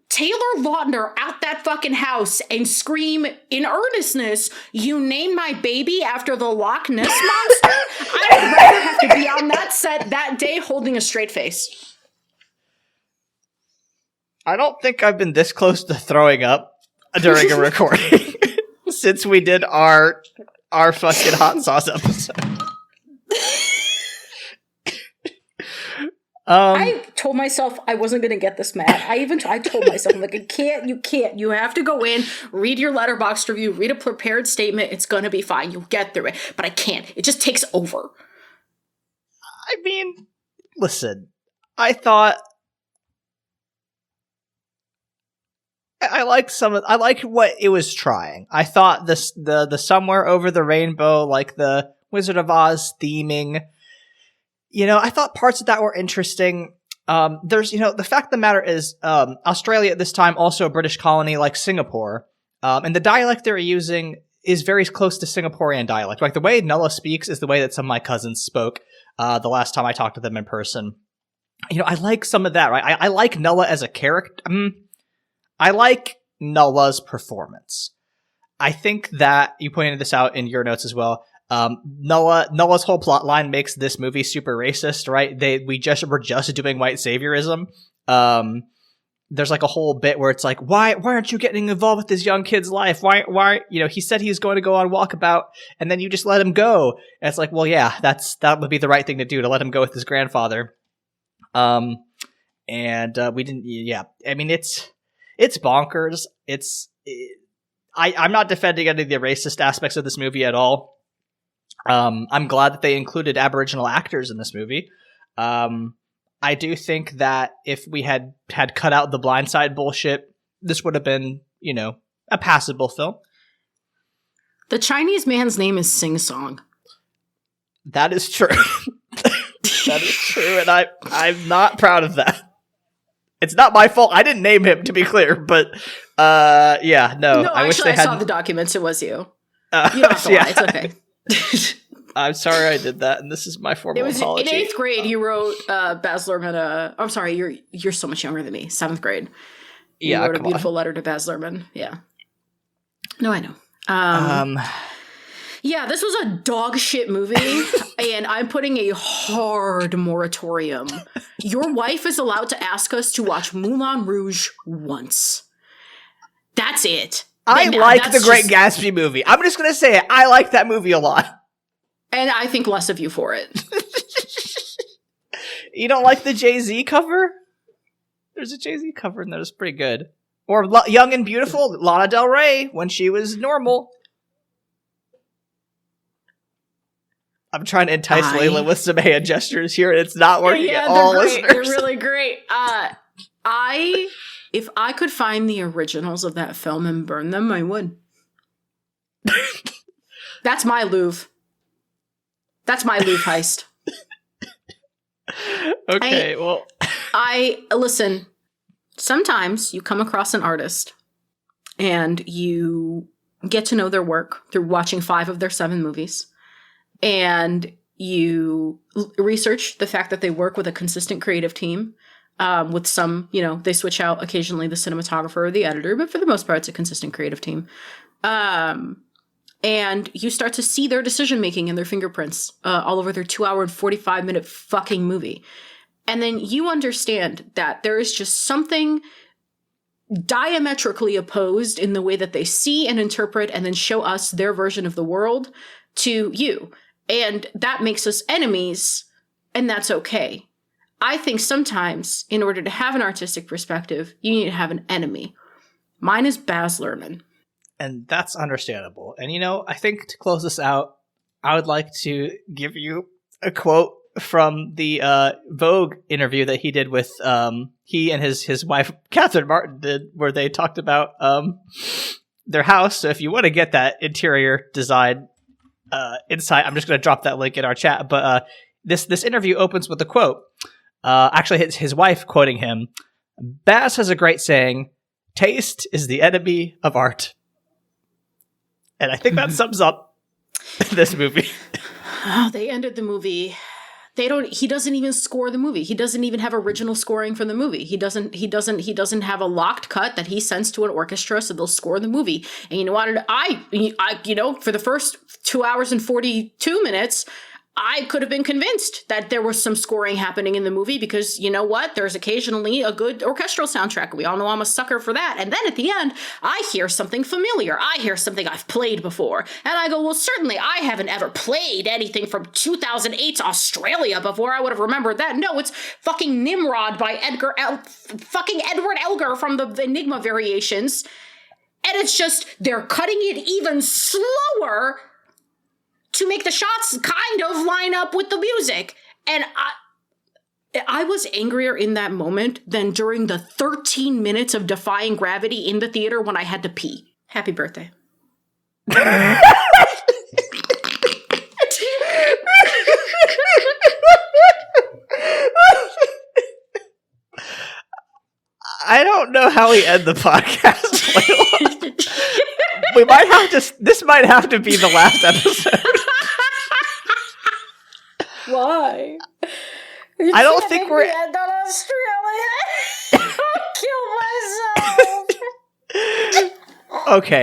Taylor Lautner out that fucking house and scream in earnestness, "You named my baby after the Loch Ness Monster." I would rather have to be on that set that day holding a straight face. I don't think I've been this close to throwing up during a recording since we did our fucking hot sauce episode. I told myself I wasn't going to get this mad. I told myself, I'm like, you can't. You have to go in, read your Letterboxd review, read a prepared statement. It's going to be fine. You'll get through it. But I can't. It just takes over. I mean, listen, I thought I like what it was trying. I thought the Somewhere Over the Rainbow, like the Wizard of Oz theming, I thought parts of that were interesting. There's, the fact of the matter is, Australia at this time, also a British colony like Singapore, and the dialect they're using is very close to Singaporean dialect. Like the way Nulla speaks is the way that some of my cousins spoke the last time I talked to them in person. I like some of that, right? I like Nulla as a character. I like Nulla's performance. I think that you pointed this out in your notes as well. Nulla's whole plot line makes this movie super racist, right? We're just doing white saviorism. There's like a whole bit where it's like, why aren't you getting involved with this young kid's life? Why, he said he was going to go on walkabout and then you just let him go. And it's like, well, yeah, that would be the right thing to do, to let him go with his grandfather. We didn't, yeah. I mean, it's bonkers. I'm not defending any of the racist aspects of this movie at all. I'm glad that they included Aboriginal actors in this movie. I do think that if we had cut out the blindside bullshit, this would have been, a passable film. The Chinese man's name is Sing Song. That is true. That is true, and I'm not proud of that. It's not my fault. I didn't name him, to be clear, but yeah, no. No, I wish actually, they had. I saw the documents. It was you. You don't have to lie. It's okay. I'm sorry I did that, and this is my formal apology. In 8th grade, you wrote Baz Luhrmann. I'm sorry, you're so much younger than me. 7th grade. You wrote a beautiful letter to Baz Luhrmann. Yeah. No, I know. Yeah, this was a dog shit movie, and I'm putting a hard moratorium. Your wife is allowed to ask us to watch Moulin Rouge once. That's it. I like the Great Gatsby movie. I'm just going to say it. I like that movie a lot. And I think less of you for it. You don't like the Jay-Z cover? There's a Jay-Z cover in there that's pretty good. Or Young and Beautiful, Lana Del Rey, when she was normal. I'm trying to entice Leyla with some hand gestures here, and it's not working at all, listeners. They're really great. If I could find the originals of that film and burn them, I would. That's my Louvre. That's my Louvre heist. Okay, well. Listen, sometimes you come across an artist and you get to know their work through watching 5 of their 7 movies. And you research the fact that they work with a consistent creative team, with some, they switch out occasionally the cinematographer or the editor, but for the most part, it's a consistent creative team. And you start to see their decision-making and their fingerprints all over their 2-hour and 45-minute fucking movie. And then you understand that there is just something diametrically opposed in the way that they see and interpret and then show us their version of the world to you. And that makes us enemies, and that's okay. I think sometimes, in order to have an artistic perspective, you need to have an enemy. Mine is Baz Luhrmann. And that's understandable. And, I think to close this out, I would like to give you a quote from the Vogue interview that he did with, he and his wife, Catherine Martin, did, where they talked about their house. So if you want to get that interior design insight, I'm just going to drop that link in our chat. But this interview opens with a quote. Actually, it's his wife quoting him. Baz has a great saying, "Taste is the enemy of art." And I think that sums up this movie. Oh, they ended the movie. He doesn't even score the movie. He doesn't even have original scoring for the movie. He doesn't have a locked cut that he sends to an orchestra so they'll score the movie. And you know what? For the first 2 hours and 42 minutes, I could have been convinced that there was some scoring happening in the movie because, you know what? There's occasionally a good orchestral soundtrack. We all know I'm a sucker for that. And then at the end, I hear something familiar. I hear something I've played before. And I go, well, certainly I haven't ever played anything from 2008's Australia before. I would have remembered that. No, it's fucking Nimrod by fucking Edward Elgar from the Enigma Variations. And it's just, they're cutting it even slower to make the shots kind of line up with the music. And I was angrier in that moment than during the 13 minutes of defying gravity in the theater when I had to pee. Happy birthday. I don't know how we end the podcast. We might have to. This might have to be the last episode. Why? I don't think we're. End on Australia. I'll kill myself.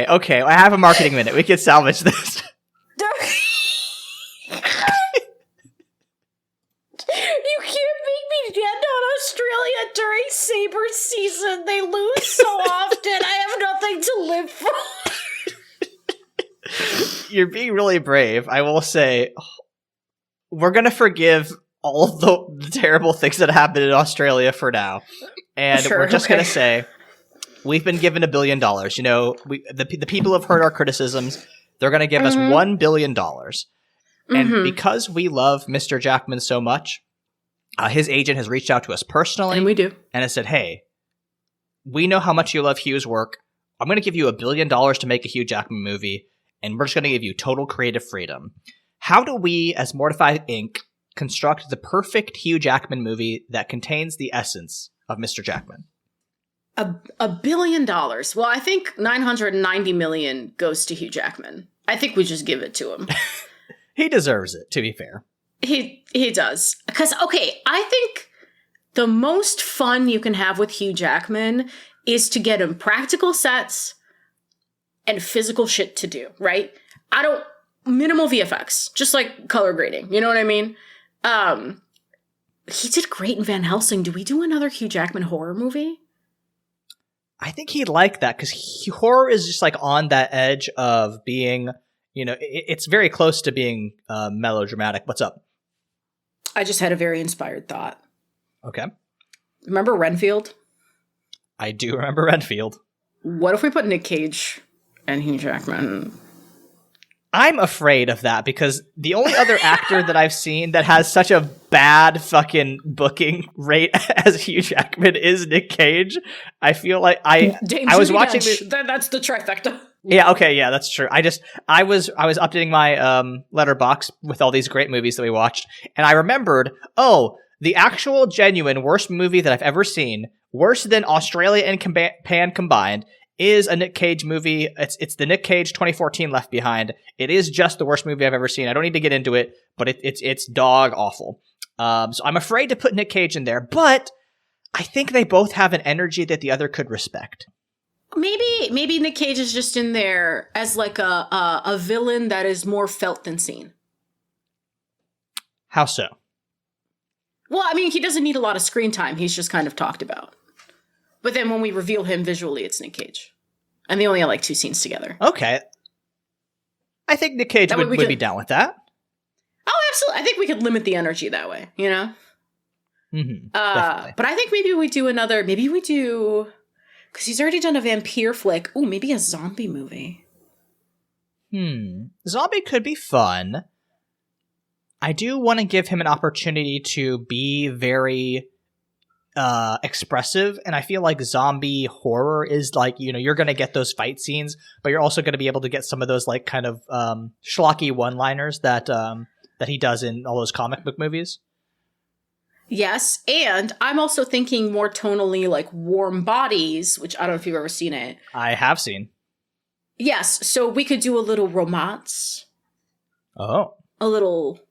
Okay. I have a marketing minute. We can salvage this. You can't make me end on Australia during Sabre season. They lose so often. I have nothing to live for. You're being really brave. I will say, we're going to forgive all of the terrible things that happened in Australia for now. And we're just going to say, we've been given $1 billion. You know, the people have heard our criticisms. They're going to give us $1 billion. And because we love Mr. Jackman so much, his agent has reached out to us personally. And we do. And has said, hey, we know how much you love Hugh's work. I'm going to give you $1 billion to make a Hugh Jackman movie. And we're just going to give you total creative freedom. How do we, as Mortified Inc., construct the perfect Hugh Jackman movie that contains the essence of Mr. Jackman? $1 billion. Well, I think 990 million goes to Hugh Jackman. I think we just give it to him. He deserves it, to be fair. He does. Because, okay, I think the most fun you can have with Hugh Jackman is to get him practical sets and physical shit to do, right? Minimal VFX, just like color grading. You know what I mean? He did great in Van Helsing. Do we do another Hugh Jackman horror movie? I think he'd like that because horror is just like on that edge of being, you know, it's very close to being melodramatic. What's up? I just had a very inspired thought. Okay. Remember Renfield? I do remember Renfield. What if we put Nick Cage and Hugh Jackman? I'm afraid of that because the only other actor that I've seen that has such a bad fucking booking rate as Hugh Jackman is Nick Cage. I feel like I was watching that's the trifecta. Yeah, okay, yeah, that's true. I was updating my letterbox with all these great movies that we watched, and I remembered, the actual genuine worst movie that I've ever seen, worse than Australia and Japan combined, is a Nick Cage movie. It's the Nick Cage 2014 Left Behind. It is just the worst movie I've ever seen. I don't need to get into it, but it's dog awful. So I'm afraid to put Nick Cage in there, but I think they both have an energy that the other could respect. Maybe Nick Cage is just in there as like a villain that is more felt than seen. How so? Well, I mean, he doesn't need a lot of screen time. He's just kind of talked about. But then when we reveal him visually, it's Nick Cage. And they only have like 2 scenes together. Okay. I think Nick Cage would be down with that. Oh, absolutely. I think we could limit the energy that way, you know? Mm-hmm, but I think maybe we do, because he's already done a vampire flick. Ooh, maybe a zombie movie. Zombie could be fun. I do want to give him an opportunity to be very expressive, and I feel like zombie horror is like, you know, you're going to get those fight scenes, but you're also going to be able to get some of those like kind of schlocky one-liners that he does in all those comic book movies. Yes, and I'm also thinking more tonally like Warm Bodies, which I don't know if you've ever seen it. I have seen. Yes, so we could do a little romance. Oh. A little,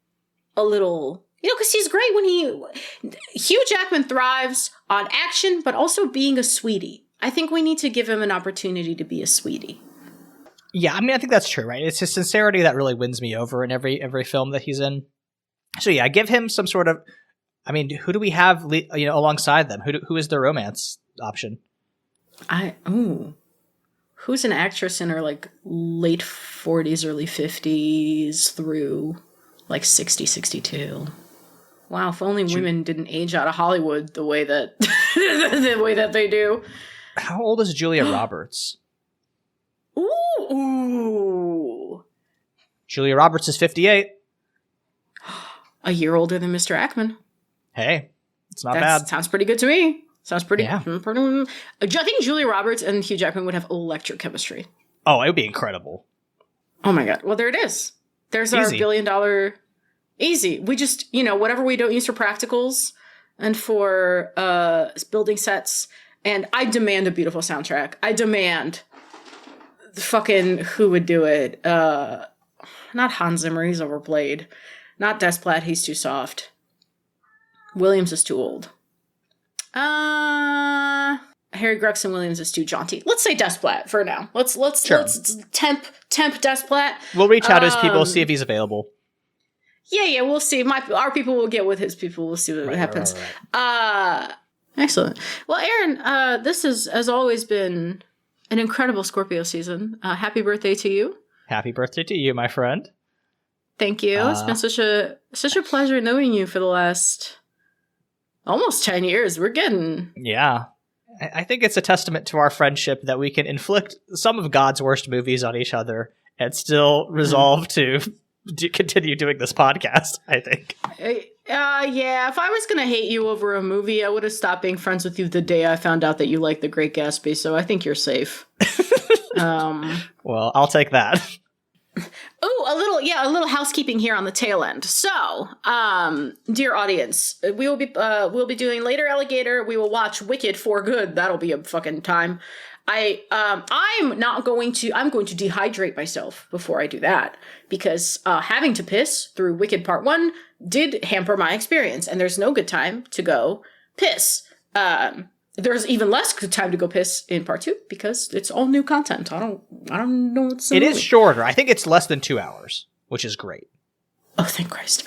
you know, because he's great when Hugh Jackman thrives on action, but also being a sweetie. I think we need to give him an opportunity to be a sweetie. Yeah, I mean, I think that's true, right? It's his sincerity that really wins me over in every film that he's in. So yeah, give him some sort of, I mean, who do we have, you know, alongside them? Who is the romance option? Who's an actress in her like late 40s, early 50s through like 60, 62? Wow, if only women didn't age out of Hollywood the way that they do. How old is Julia Roberts? Ooh. Julia Roberts is 58. A year older than Mr. Ackman. Hey, it's not bad. Sounds pretty good to me. Sounds pretty. Yeah. I think Julia Roberts and Hugh Jackman would have electric chemistry. Oh, it would be incredible. Oh my god. Well, there it is. There's our $1 billion. Easy. We just, you know, whatever we don't use for practicals and for building sets, And I demand a beautiful soundtrack. I demand fucking who would do it? Not Hans Zimmer, he's overplayed. Not Desplat, he's too soft. Williams is too old. Harry Gregson Williams is too jaunty. Let's say Desplat for now. Let's temp Desplat. We'll reach out to his people, see if he's available. Yeah, we'll see. Our people will get with his people. We'll see what happens. Right. Excellent. Well, Aaron, this has always been an incredible Scorpio season. Happy birthday to you. Happy birthday to you, my friend. Thank you. It's been such a pleasure knowing you for the last almost 10 years. We're getting... Yeah. I think it's a testament to our friendship that we can inflict some of God's worst movies on each other and still resolve to continue doing this podcast, I think. Yeah, if I was going to hate you over a movie, I would have stopped being friends with you the day I found out that you like The Great Gatsby, so I think you're safe. Well, I'll take that. Oh, a little housekeeping here on the tail end. So, dear audience, we'll be doing Later Alligator. We will watch Wicked for good. That'll be a fucking time. I'm going to dehydrate myself before I do that because having to piss through Wicked Part 1 did hamper my experience, and there's no good time to go piss. There's even less good time to go piss in Part 2 because it's all new content. I don't know what's It is shorter. I think it's less than 2 hours, which is great. Oh, thank Christ.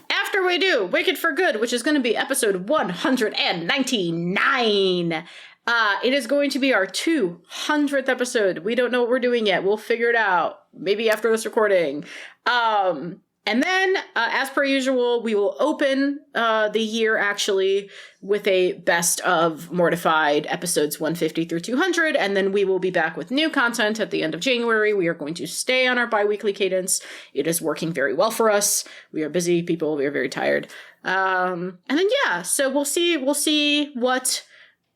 After we do Wicked for Good, which is going to be episode 199, it is going to be our 200th episode. We don't know what we're doing yet. We'll figure it out. Maybe after this recording. And then, as per usual, we will open the year, actually, with a best of Mortified episodes 150 through 200, and then we will be back with new content at the end of January. We are going to stay on our bi-weekly cadence. It is working very well for us. We are busy people. We are very tired. And then, yeah, so we'll see what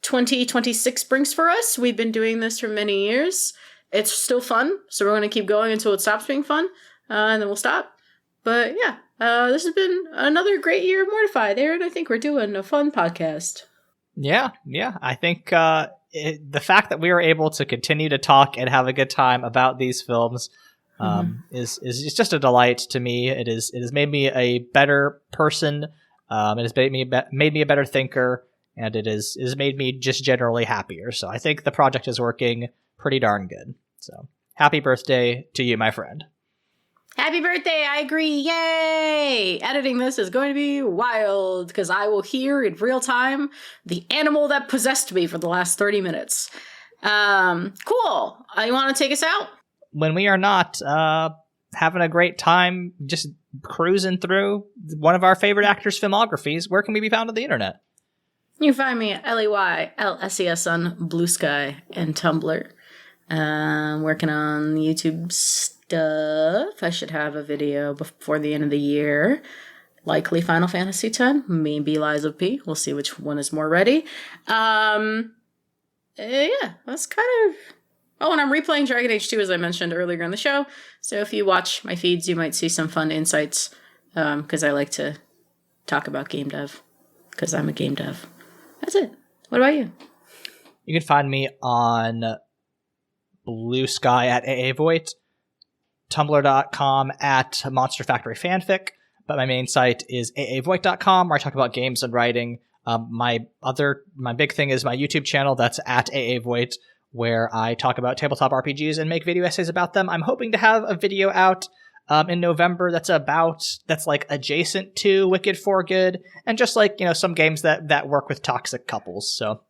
2026 brings for us. We've been doing this for many years. It's still fun, so we're going to keep going until it stops being fun, and then we'll stop. But yeah, this has been another great year of Mortified, Aaron. I think we're doing a fun podcast. Yeah. I think the fact that we were able to continue to talk and have a good time about these films is just a delight to me. It has made me a better person. It has made me a better thinker, and it has made me just generally happier. So I think the project is working pretty darn good. So happy birthday to you, my friend. Happy birthday, I agree, yay! Editing this is going to be wild, because I will hear in real time the animal that possessed me for the last 30 minutes. Cool. You want to take us out? When we are not having a great time just cruising through one of our favorite actors' filmographies, where can we be found on the internet? You can find me at LEYLSES on Blue Sky and Tumblr. Working on YouTube stuff. I should have a video before the end of the year. Likely Final Fantasy X, maybe Lies of P. We'll see which one is more ready. Yeah, that's kind of... Oh, and I'm replaying Dragon Age 2, as I mentioned earlier in the show. So if you watch my feeds, you might see some fun insights, because I like to talk about game dev, because I'm a game dev. That's it. What about you? You can find me on Blue Sky at AAVoit, tumblr.com at Monster Factory Fanfic, but my main site is aavoit.com, where I talk about games and writing. My big thing is my YouTube channel, that's at aavoit, where I talk about tabletop RPGs and make video essays about them. I'm hoping to have a video out in November that's like adjacent to Wicked for Good, and just like, some games that work with toxic couples. So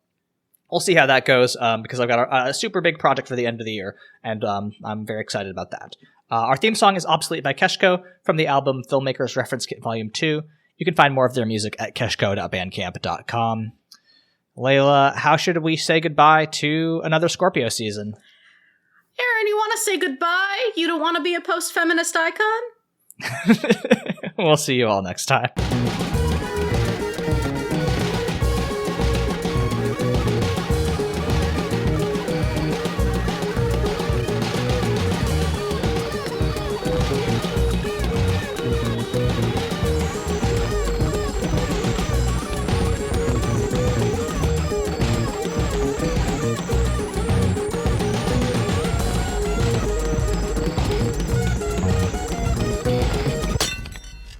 we'll see how that goes, because I've got a super big project for the end of the year, and I'm very excited about that. Our theme song is Obsolete by Keshko from the album Filmmakers Reference Kit Volume 2. You can find more of their music at keshko.bandcamp.com. Leyla, how should we say goodbye to another Scorpio season? Aaron, you want to say goodbye? You don't want to be a post-feminist icon? We'll see you all next time.